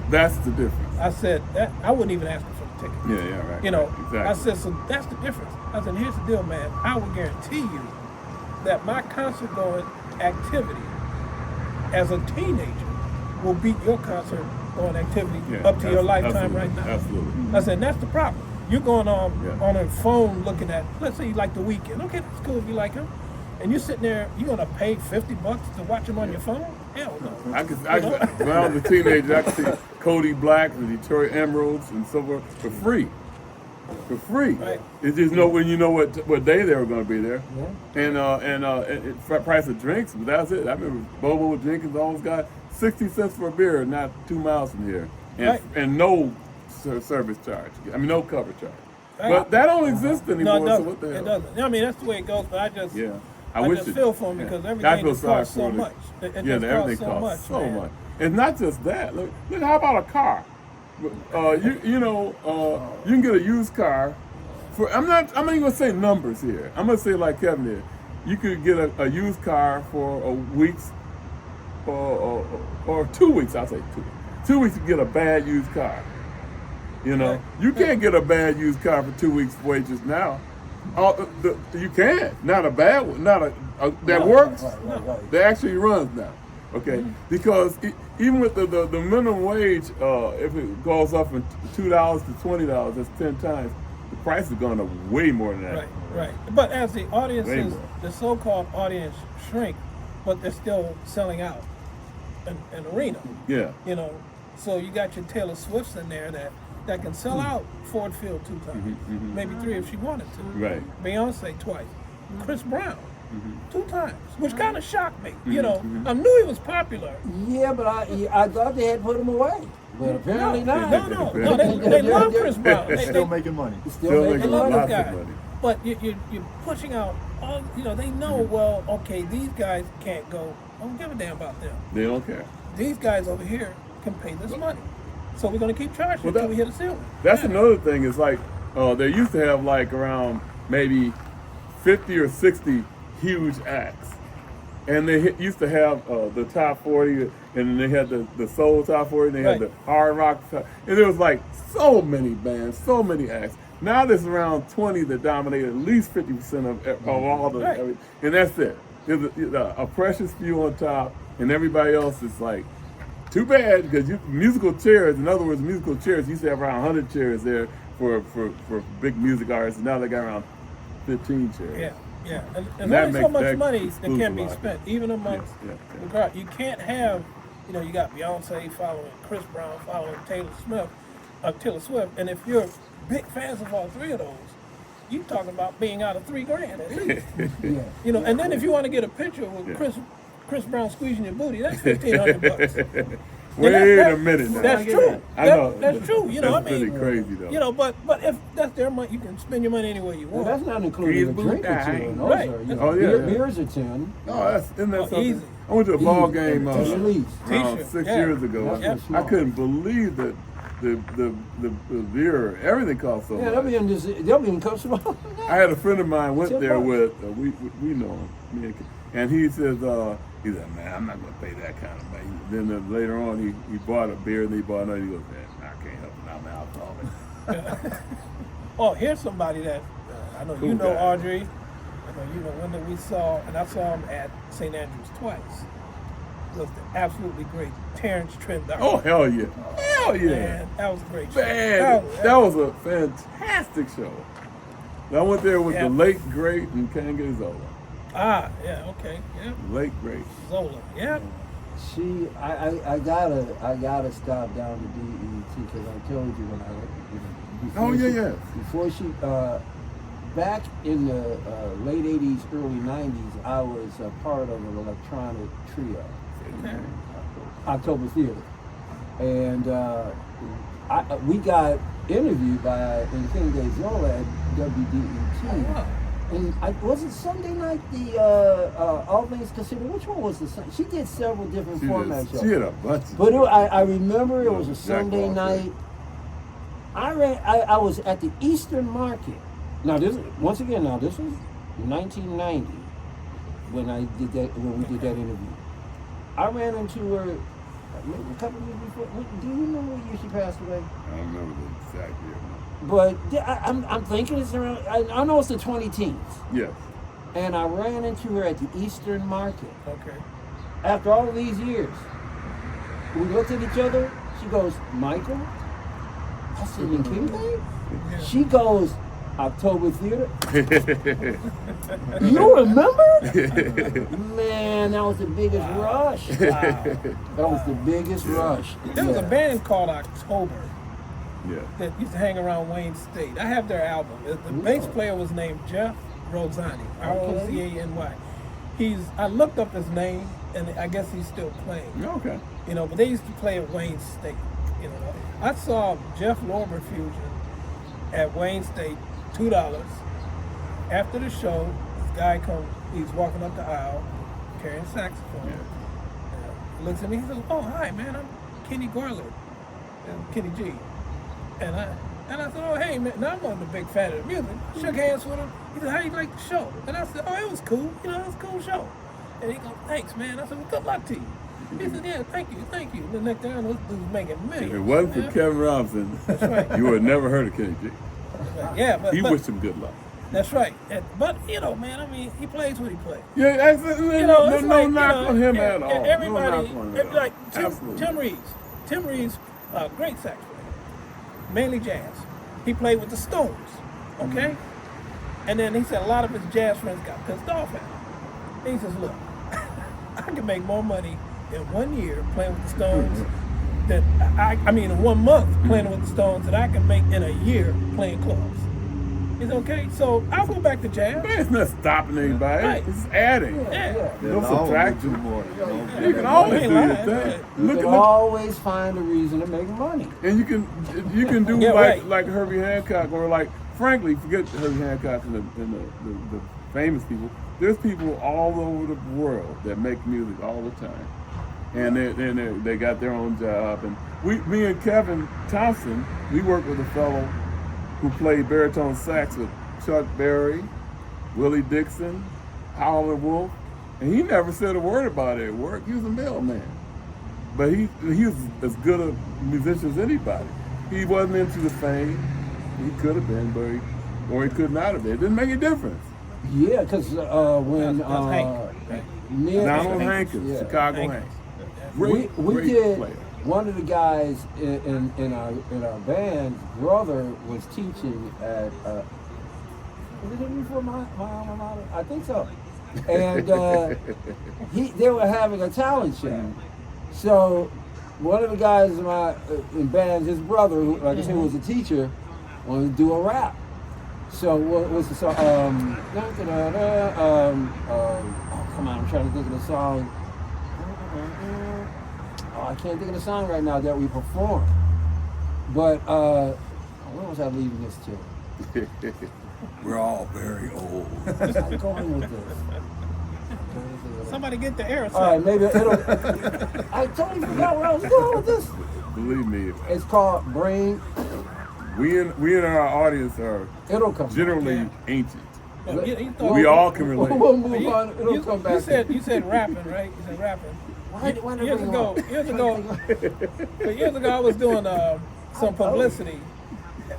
That's the difference. I said, that I wouldn't even ask her for the ticket. Yeah, right. You know, exactly. I said, so that's the difference. I said, here's the deal, man. I will guarantee you that my concert going activity as a teenager will beat your concert going activity up to your lifetime right now. Absolutely. I said, that's the problem. You're going on a phone looking at, let's say you like The Weeknd. Okay, that's cool if you like him. And you're sitting there, you're going to pay $50 to watch him on your phone? Hell no. When I was a teenager, I could see Cody Black, the Detroit Emeralds, and so forth for free. For free. Right. It's just when you know what day they were going to be there. Yeah. And price of drinks, but that's it. I remember Bobo Jenkins almost got 60 cents for a beer, not 2 miles from here. And no service charge. I mean, no cover charge. Right. But that don't exist anymore, no, so what the hell? It doesn't. I mean, that's the way it goes, but I just... Yeah. I just feel for them because everything just costs so much. Everything costs so much. And not just that. Look, how about a car? You can get a used car for. I'm not even gonna say numbers here. I'm gonna say like Kevin did. You could get a used car for a week's or 2 weeks. I'll say 2 weeks. 2 weeks to get a bad used car. You know, you can't get a bad used car for 2 weeks' wages now. You can. Not a bad one. Not that works. Right. That actually runs now. Okay, because even with the minimum wage, if it goes up from $2 to $20, that's 10 times. The price is going to way more than that. Right. But as the audiences, the so-called audience shrink, but they're still selling out an arena. Yeah. You know, so you got your Taylor Swifts in there that can sell out Ford Field 2 times, maybe 3 if she wanted to. Right. Beyonce twice, Chris Brown 2 times, which kind of shocked me. You know, I knew he was popular. Yeah, but I thought they had put him away. But apparently not. No, they love Chris Brown. They're still making money. Still making love money. this guy. But you're pushing out all, they know, well, okay, these guys can't go. I don't give a damn about them. They don't care. These guys over here can pay this money. So we're going to keep charging until we hit a ceiling. That's another thing. Is like they used to have like around maybe 50 or 60 huge acts, and they used to have the top 40, and they had the soul top 40, and they had the hard rock top, and there was like so many bands, so many acts. Now there's around 20 that dominate at least 50% of all the, and that's it. There's a precious few on top, and everybody else is like. Too bad, because musical chairs, in other words, musical chairs, used to have around 100 chairs there for big music artists, and now they got around 15 chairs. Yeah. And there's only so much money that can be spent, even amongst the crowd. You can't have, you got Beyonce following Chris Brown, following Taylor Swift, and if you're big fans of all 3 of those, you're talking about being out of $3,000 at least. And then if you want to get a picture with Chris Brown squeezing your booty, that's $1,500. Wait a minute now. That's true. I know. That's true. That's pretty crazy though. But if that's their money, you can spend your money any way you want. Well, that's not including a drink or 2. And those are, beers are 10. Oh, isn't that something? Easy. I went to a ball game T-shirt. 6 years ago. I couldn't believe that the beer, everything costs so much. They'll be in cups. I had a friend of mine went there with we know him, and he says he's like, man, I'm not gonna pay that kind of money. Then later on he bought a beer and he bought another. He goes, man, I can't help it. I'm an alcoholic. Oh, here's somebody that I know you know, Audrey. I know you know Wendell. I saw him at St. Andrews twice. Was the absolutely great Terrence Trent. Oh, hell yeah. Hell yeah. Man, that was a great show. Man, that was a fantastic show. I went there with the late, great Nkenge Zola. Ah, yeah, okay, yeah. Late, great. Zola, yeah. See, I gotta stop down to DET because I told you when before she back in the late 80s, early 90s, I was a part of an electronic trio, October Theater, and we got interviewed by Nkenge Zola at WDET, And was it Sunday night, the All Things Considered? Which one was the Sunday? She did several different formats. She had a bunch. But I remember it was a Jack Sunday Walker. night. I was at the Eastern Market. Now this was 1990 when we did that interview. I ran into her maybe a couple of years before. Do you remember what year she passed away? I don't remember the exact year. But I'm thinking it's around. I know it's the 2010s. Yes. And I ran into her at the Eastern Market. Okay. After all of these years, we looked at each other. She goes, "Michael." I said, "Nkenge?" She goes, "October Theater." You remember? Man, that was the biggest rush. Wow. That was the biggest rush. There was a band called October Yeah. that used to hang around Wayne State. I have their album. The bass player was named Jeff Rozzani, Rocany. I looked up his name, and I guess he's still playing. Okay. You know, but they used to play at Wayne State. You know, I saw Jeff Lorber Fusion at Wayne State, $2. After the show, this guy comes. He's walking up the aisle, carrying a saxophone. He looks at me. He says, "Oh, hi, man. I'm Kenny Garland, Kenny G." And I said, "Oh, hey, man." Now, I wasn't a big fan of the music. Shook hands with him. He said, "How you like the show?" And I said, "Oh, it was cool. You know, it was a cool show." And he goes, "Thanks, man." I said, "Well, good luck to you." He said, "Yeah, thank you." And the next time, this dude's making millions. If it wasn't for man. Kevin Robinson, That's right. you would have never heard of Kenny G. Yeah, but He wished him good luck. that's right. But you know, man, I mean, he plays what he plays. Yeah, that's, You know, it's no like, knock you know, on him at all. Everybody, no knock on him at all. like Absolutely. Tim Reeves, great sax player, mainly jazz. He played with the Stones, okay? Mm-hmm. And then he said a lot of his jazz friends got pissed off at him. And he says, "Look, I can make more money in 1 year playing with the Stones than in 1 month playing with the Stones that I can make in a year playing clubs." It's okay, so I'll go back to jazz. Man, it's not stopping anybody. Right. It's adding. Yeah. No I'll subtraction. do more. You can always ain't do your lying. thing. You Look can at always find a reason to make money. and you can do Yeah, right. like Herbie Hancock, or like, frankly, forget Herbie Hancock and the famous people. There's people all over the world that make music all the time, and they got their own job. And me and Kevin Thompson, we worked with a fellow who played baritone sax with Chuck Berry, Willie Dixon, Howlin' Wolf, and he never said a word about it at work. He was a mailman. But he was as good a musician as anybody. He wasn't into the fame. He could have been, or he could not have been. It didn't make a difference. Yeah, because when That's Hank. me and Donald Hankins, yeah. Chicago Hank. Hank. we Great did player. one of the guys in our band's brother was teaching at was it before my alma mater? I think so. And they were having a talent show. So one of the guys in bands, his brother, who, like I said, was a teacher, wanted to do a rap. So what was the song? Oh, come on, I'm trying to think of the song. Oh, I can't think of the song right now that we performed. But where was I leaving this to? We're all very old. Where's I going with this? Somebody get the air. All right, maybe it'll. I totally forgot where I was going with this. Believe me, It's called Brain. we in our audience are It'll come. generally ancient. No, you thought- We all can relate. We'll move you, on. It'll you- come you back. said rapping, right? You said rapping. Why did I Years bring ago, it years ago, I was doing some publicity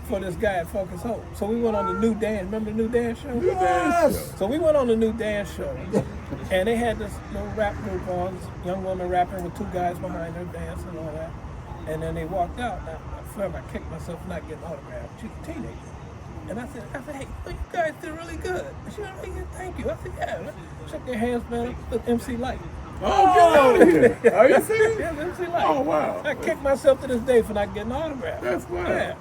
for this guy at Focus Hope. So we went on the New Dance. Remember the New Dance show? Yes. So we went on the New Dance show, and they had this little rap group on, this young woman rapping with two guys behind her dancing and all that. And then they walked out. Now, I forever I kicked myself for not getting autographed. She's a teenager. And I said, hey, you guys did really good. And she went, "Hey, thank you." I said, "Yeah." Shook their hands, man. With MC Lyte. Oh, get out of here. Are you serious? Yeah, MC Lyte. Oh, wow. I kicked myself to this day for not getting autographed. That's wild.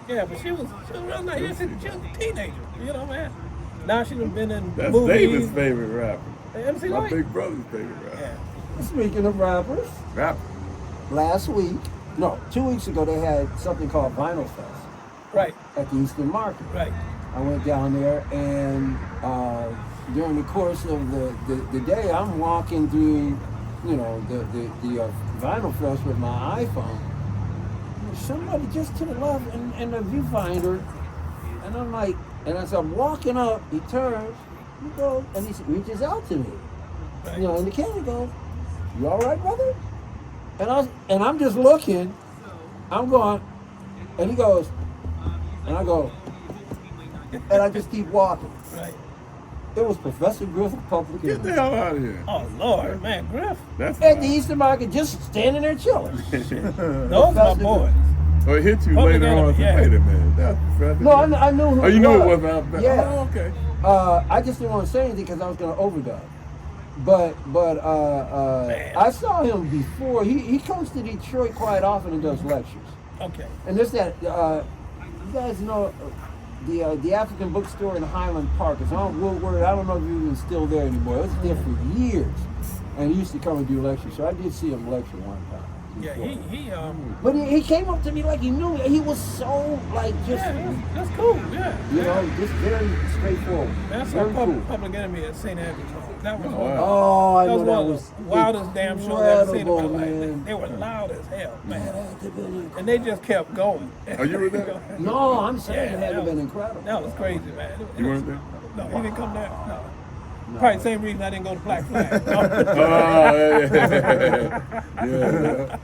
Yeah, but she was real nice. Yeah, she was a teenager, you know, man. Now she's been in That's movies. David's favorite rapper. MC My Lyte. big brother's favorite rapper. Yeah. Speaking of rappers, Rapper. last week, no, 2 weeks ago, they had something called Vinyl Fest Right, at the Eastern Market. right. I went down there, and during the course of the day, I'm walking through, you know, the Vinyl Fest with my iPhone. And somebody just to the left in the viewfinder, and I'm like, and as I'm walking up, he turns, he goes, and he reaches out to me. You know, and the camera goes, "You all right, brother?" And I'm just looking, I'm going, and he goes, and I go, and I just keep walking. Right. It was Professor Griff of Public Get the English hell out of here. Oh Lord, man, Griff. That's at the Eastern Market, just standing there chilling. Those my boys. Or it hit you Public later on. Enemy, yeah. Wait a minute. That's Professor. No, I knew who Oh, you it knew was. it was out there. Yeah. Oh, okay. I just didn't want to say anything because I was going to overdub. But I saw him before. He comes to Detroit quite often and does lectures. Okay. And there's that, you guys know the African bookstore in Highland Park. It's on Woodward. I don't know if it's even still there anymore. It was there for years. And he used to come and do lectures. So I did see him lecture one time. Yeah, he But he came up to me like he knew me. He was so like just, that's cool. Yeah. you know, just very straightforward. That's Very a cool. Public Enemy at St. Andrews. That was one. Oh, I That know was that one of was the wildest damn shows I've ever seen in my incredible, life. man. They were loud as hell, man. And they just kept going. Oh, you were there? No, I'm saying Yeah, it had that to have been was- incredible. That was crazy, man. You weren't there? No, he didn't come there. No. Probably the same reason I didn't go to Black Flag. Yeah.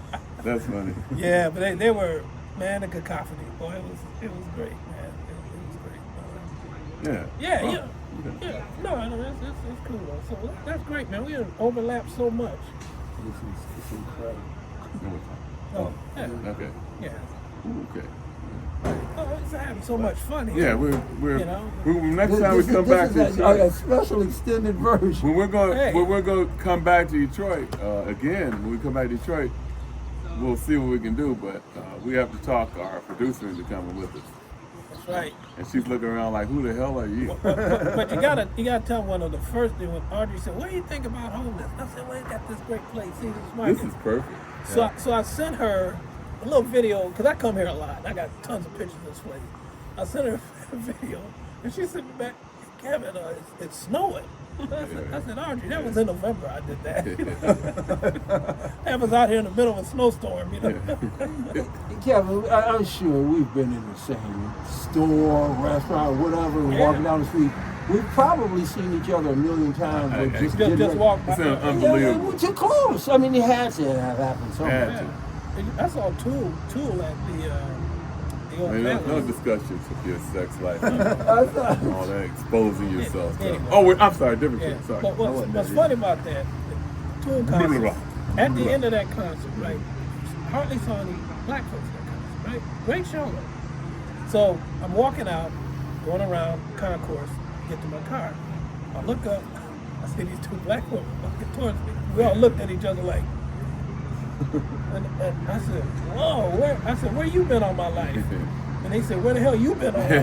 That's funny. Yeah, but they were, man, the cacophony. Boy, it was great, man. It was great. Yeah. Yeah, Oh, yeah. Yeah, no, it's cool though. So that's great, man. We didn't overlap so much. It's incredible. Oh, yeah, Okay. yeah. Ooh, okay. Oh, it's having so much fun here. Yeah, we're You know? next time we come back to This is a Detroit. special extended version. When we're going Hey. to come back to Detroit again, when we come back to Detroit, we'll see what we can do. But we have to talk our producer into coming with us, That's right. and she's looking around like, "Who the hell are you?" But you gotta tell one of the first thing when Audrey said, "What do you think about homeless?" I said, "Well, you got this great place. See, this is my This is perfect. So I sent her a little video because I come here a lot. I got tons of pictures of this place. I sent her a video, and she sent me back, "Kevin, it's snowing." I said, "Audrey, that was in November. I did that. That was out here in the middle of a snowstorm, you know." Kevin, I'm sure we've been in the same store, restaurant, whatever, walking down the street. We've probably seen each other a million times. But just walk by. It's Yeah, unbelievable. we're too close. I mean, it had to have happened somewhere. Had to. I saw Tool at the old Man, no family. discussions of your sex life, I thought, and all that exposing yourself. Anyway. Oh, I'm sorry, different Yeah. shit. Sorry. But what's funny about that, Tool concert, at the end of that concert, right, hardly saw any black folks at that concert, right? Great show. So I'm walking out, going around concourse, get to my car. I look up, I see these two black women looking towards me. We all looked at each other like, and I said, "Whoa, where you been all my life?" And they said, "Where the hell you been all my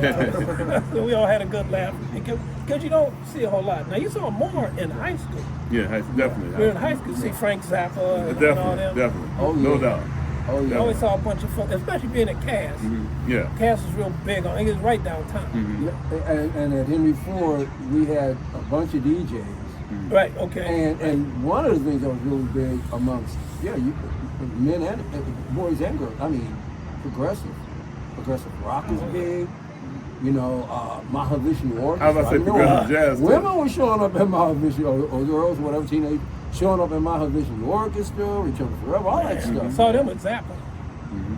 life?" So we all had a good laugh because you don't see a whole lot. Now you saw more in high school. Yeah, definitely. We were in high school, see Frank Zappa and all them. Definitely. Oh, No yeah. doubt. oh We yeah. always saw a bunch of folks, especially being at Cass. Yeah. Cass was real big on. It was right downtown. And at Henry Ford, we had a bunch of DJs. Right. Okay. And one of the things that was really big amongst men and boys and girls. I mean, progressive rock was big. You know, Mahavishnu Orchestra. I was about to say progressive jazz, too. Women were showing up in Mahavishnu, or girls, whatever, teenage, showing up in Mahavishnu Orchestra, Return to Forever, all that I stuff. saw them with Zappa.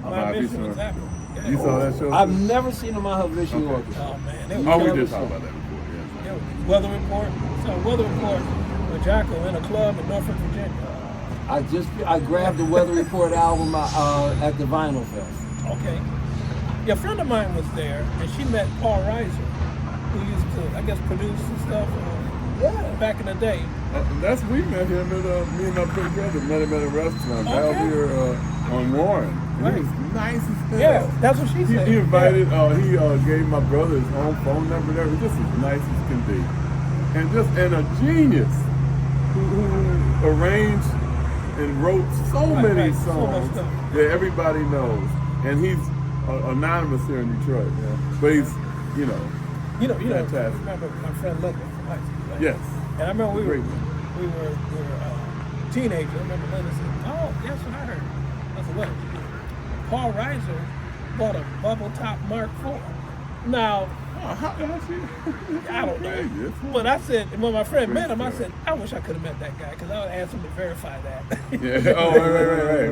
My Mahavishnu mission with Zappa. Yeah. You saw that show? I've never seen a Mahavishnu Orchestra. Oh man, they were Oh, we killers. did talk about that before. Yeah. Yeah, Weather Report. So Weather Report with Jocko in a club in Norfolk, Virginia. I grabbed the Weather Report album at the Vinyl Fest. Okay. Yeah, a friend of mine was there, and she met Paul Reiser, who used to, I guess, produce and stuff back in the day. We met him at me and my big brother met him at a restaurant out Okay. here on Warren. And Right. He was nice as hell. Yeah, that's what she said. He invited. He gave my brother his home phone number. There, just as nice as can be, and a genius who arranged and wrote so many right. So much songs stuff. that everybody knows. And he's anonymous here in Detroit. But he's, You know, Fantastic. remember my friend Linda from high school, right? Yes. And I remember we Great were teenagers. I remember Linda said, "Oh, guess what I heard?" I said, "What?" Paul Reiser bought a bubble top Mark IV. Now, How I don't know. But I said, when my friend met him, I said, I wish I could have met that guy because I would ask him to verify that. Yeah. Oh,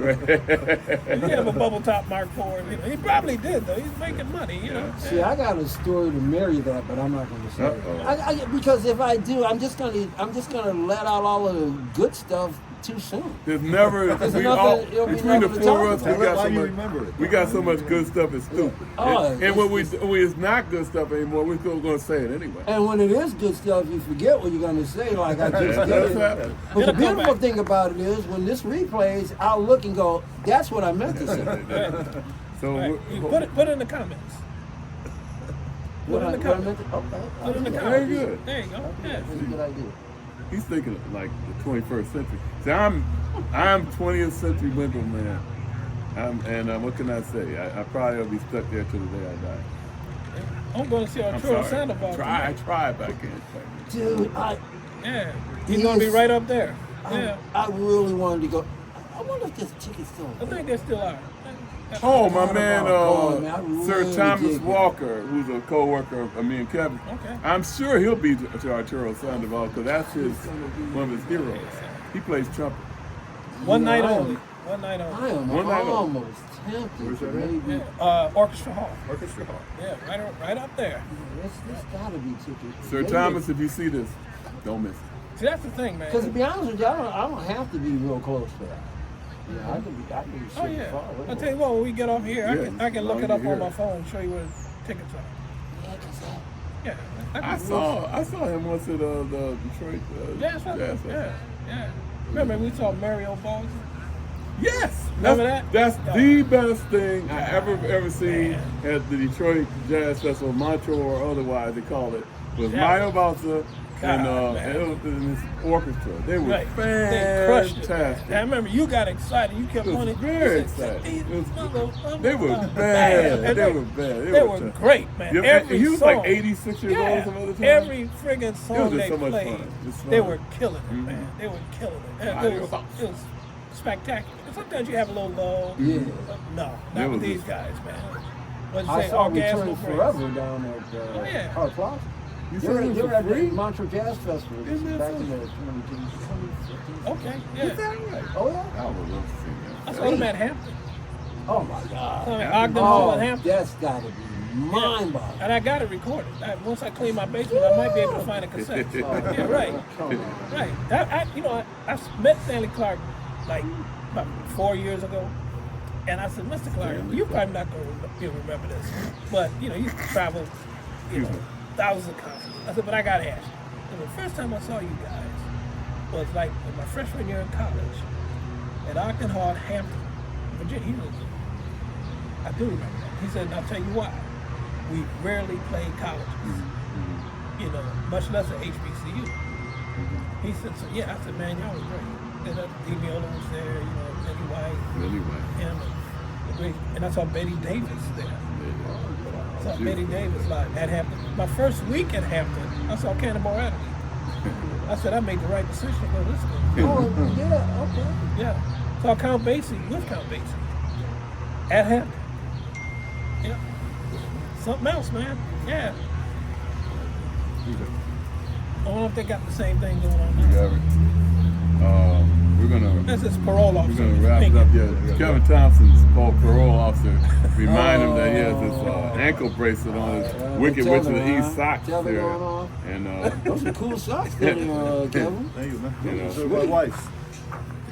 right. He have a bubble top Mark IV. You know, he probably did though. He's making money. You know. See, I got a story to marry that, but I'm not going to say Uh-oh. it. Because if I do, I'm just gonna let out all of the good stuff too soon. There's never There's we nothing- all, it'll be between the nothing to four of talk us. We about. got Why so do you much. remember it? We got so much good stuff. It's stupid. Oh, and when it's not good stuff anymore, we're still going to say it anyway. And when it is good stuff, you forget what you're going to say. Like I just That did does it. happen. But the It'll come beautiful back. thing about it is when this replays, I'll look and go, "That's what I meant to say." So Right. You put it in the comments. What I in the meant comments. to. Okay. Put it in the Very comments. good. There you go. Yeah. That's a good idea. He's thinking of like the 21st century. See, I'm 20th century Wendell man. And what can I say? I probably will be stuck there till the day I die. I'm going to see I'm Arturo sorry. Sandoval. I tonight. tried, but I can't. Dude, Yeah. He's going to be right up there. Yeah. I really wanted to go. I wonder if this ticket's still. I think they still are. Oh, my man, going, man. I Sir really Thomas dig it. Walker, who's a co-worker of me and Kevin. Okay. I'm sure he'll be to Arturo Sandoval because that's one of his heroes. He plays trumpet. One night Yeah, I am- only. One night I only. am One night only. almost tempted Where's to that at? maybe. Yeah. Orchestra Hall. Orchestra Hall. Yeah, right up there. This gotta be tickets. Sir Thomas, if you see this, don't miss it. See, that's the thing, man. Because to be honest with you, I don't have to be real close to that. Yeah, I can be Oh super yeah. far away. I'll tell you what, when we get off here, Yeah, I can as look long it as up you're on my here. phone and show you where the tickets are. Yeah, 'cause Yeah. I saw him once at the Detroit Yeah, that's right. Jazz Yeah, Festival. yeah. Remember we saw Mario Balls? Yes, Remember that? That's Oh. the best thing I ever seen at the Detroit Jazz Festival, Montreux or otherwise they call it. Was Yeah. Mario Balsa and God, man. it was in this orchestra. They were Right. They crushed it. fantastic. And I remember you got excited. You kept It was pointing. very you said, exciting. "These It was- motherfuckers They were are bad. And They were bad. They were tough. great, man. Yeah, Every he was song. like 86 years old some other time. Every friggin' song just they so much played, fun. Just they fun. were killing it, Mhm. man. They were killing it. And Mario it was spectacular. And sometimes you have a little lull. Yeah. No, It not was with these just- guys, man. What'd you I say? saw Orgasm Return of Praise. Forever down at Oh, yeah. Hart Plaza. You They said were, it was they were for at the free? Montreux Jazz Festival. This Isn't is that back in so? the 2015. Okay, Is yeah. that right? Oh, yeah. I would love to see I that. saw them at Hampton. Oh, my God. I mean, Ogden Hall Oh, at Hampton. that's got to be mind-boggling. And I got it recorded. Once I clean my basement, I might be able to find a cassette. Yeah, right. Right. I met Stanley Clark like about 4 years ago. And I said, Mr. Clark, you're probably not going to remember this. But, you travel, thousands of concerts. I said, but I got to ask you. And the first time I saw you guys was like in my freshman year in college at Ogden Hall, Hampton, Virginia. I do remember that. He said, and I'll tell you why. We rarely played colleges, much less at HBCU. He said, so yeah, I said, man, y'all was great. And Emiola was there, Eddie White, Anyway. him, and I saw Betty Davis there. I saw Betty Davis live at Hampton. My first week at Hampton, I saw Cannonball Adderley. I said, I made the right decision to go to this school. Oh, yeah, okay. Yeah. Saw Count Basie with Count Basie at Hampton. Yeah. Something else, man. Yeah. I wonder if they got the same thing going on now. We're gonna. That's his parole We're officer. gonna wrap it up. Yeah, Kevin Thompson's parole officer remind him that he has this ankle bracelet on his Wicked Witch of the East socks Tell me there, going on. and Those are cool socks there, Kevin. Thank you, man. You know. Those are my wife's.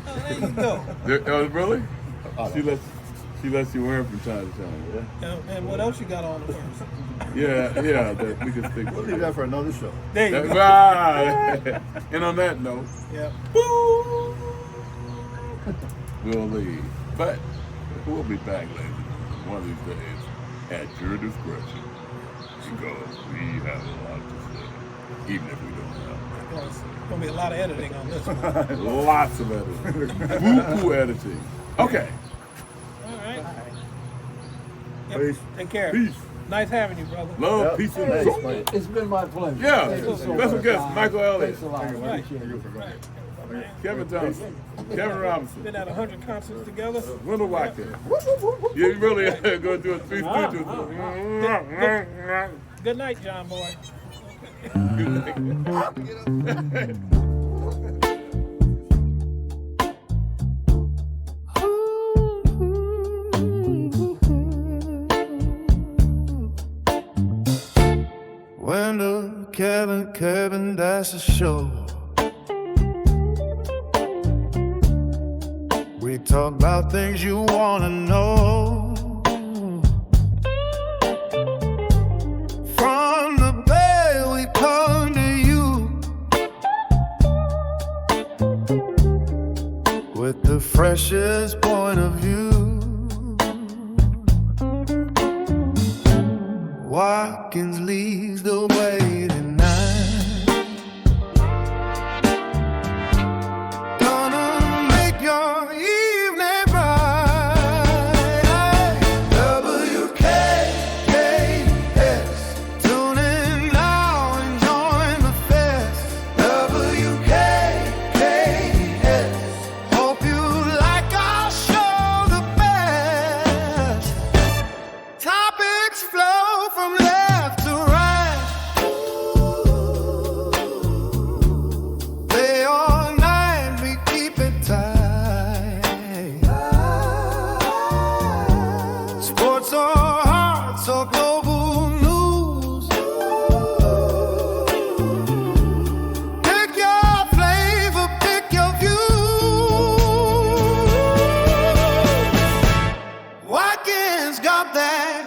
There you go. Really? She lets you wear them from time to time. And what else you got on the first? Yeah, that we can stick We'll with. leave that for another show. There you go. Right. And on that note, Yeah. we'll leave. But we'll be back, ladies, one of these days at your discretion, because we have a lot to say, even if we don't have There's gonna be a lot of editing on this one. lots of editing. Boo-boo editing. Okay. All right. Yep. Peace. Take care. Peace. Nice having you, brother. Love, Yep. peace, and Thanks, joy. Mike. It's been my pleasure. Yeah, Thank you so special much, guest, Don. Michael Elliott. Thanks a lot. Right. Kevin Johnson, Kevin Robinson, Been at 100 concerts together. Wendell Watkins. You really going to do a 3 stooges. Good night, John boy. Wendell, Kevin, that's a show. We talk about things you wanna know. From the bay we come to you with the freshest point of view. Watkins leads the way tonight. Gonna make your evening bright. WKKS, tune in now and join the fest. WKKS, hope you like our show the best. Topics flow from left to right. Day or night, we keep it tight. Sports or arts or global news. Pick your flavor, pick your view. Watkins got that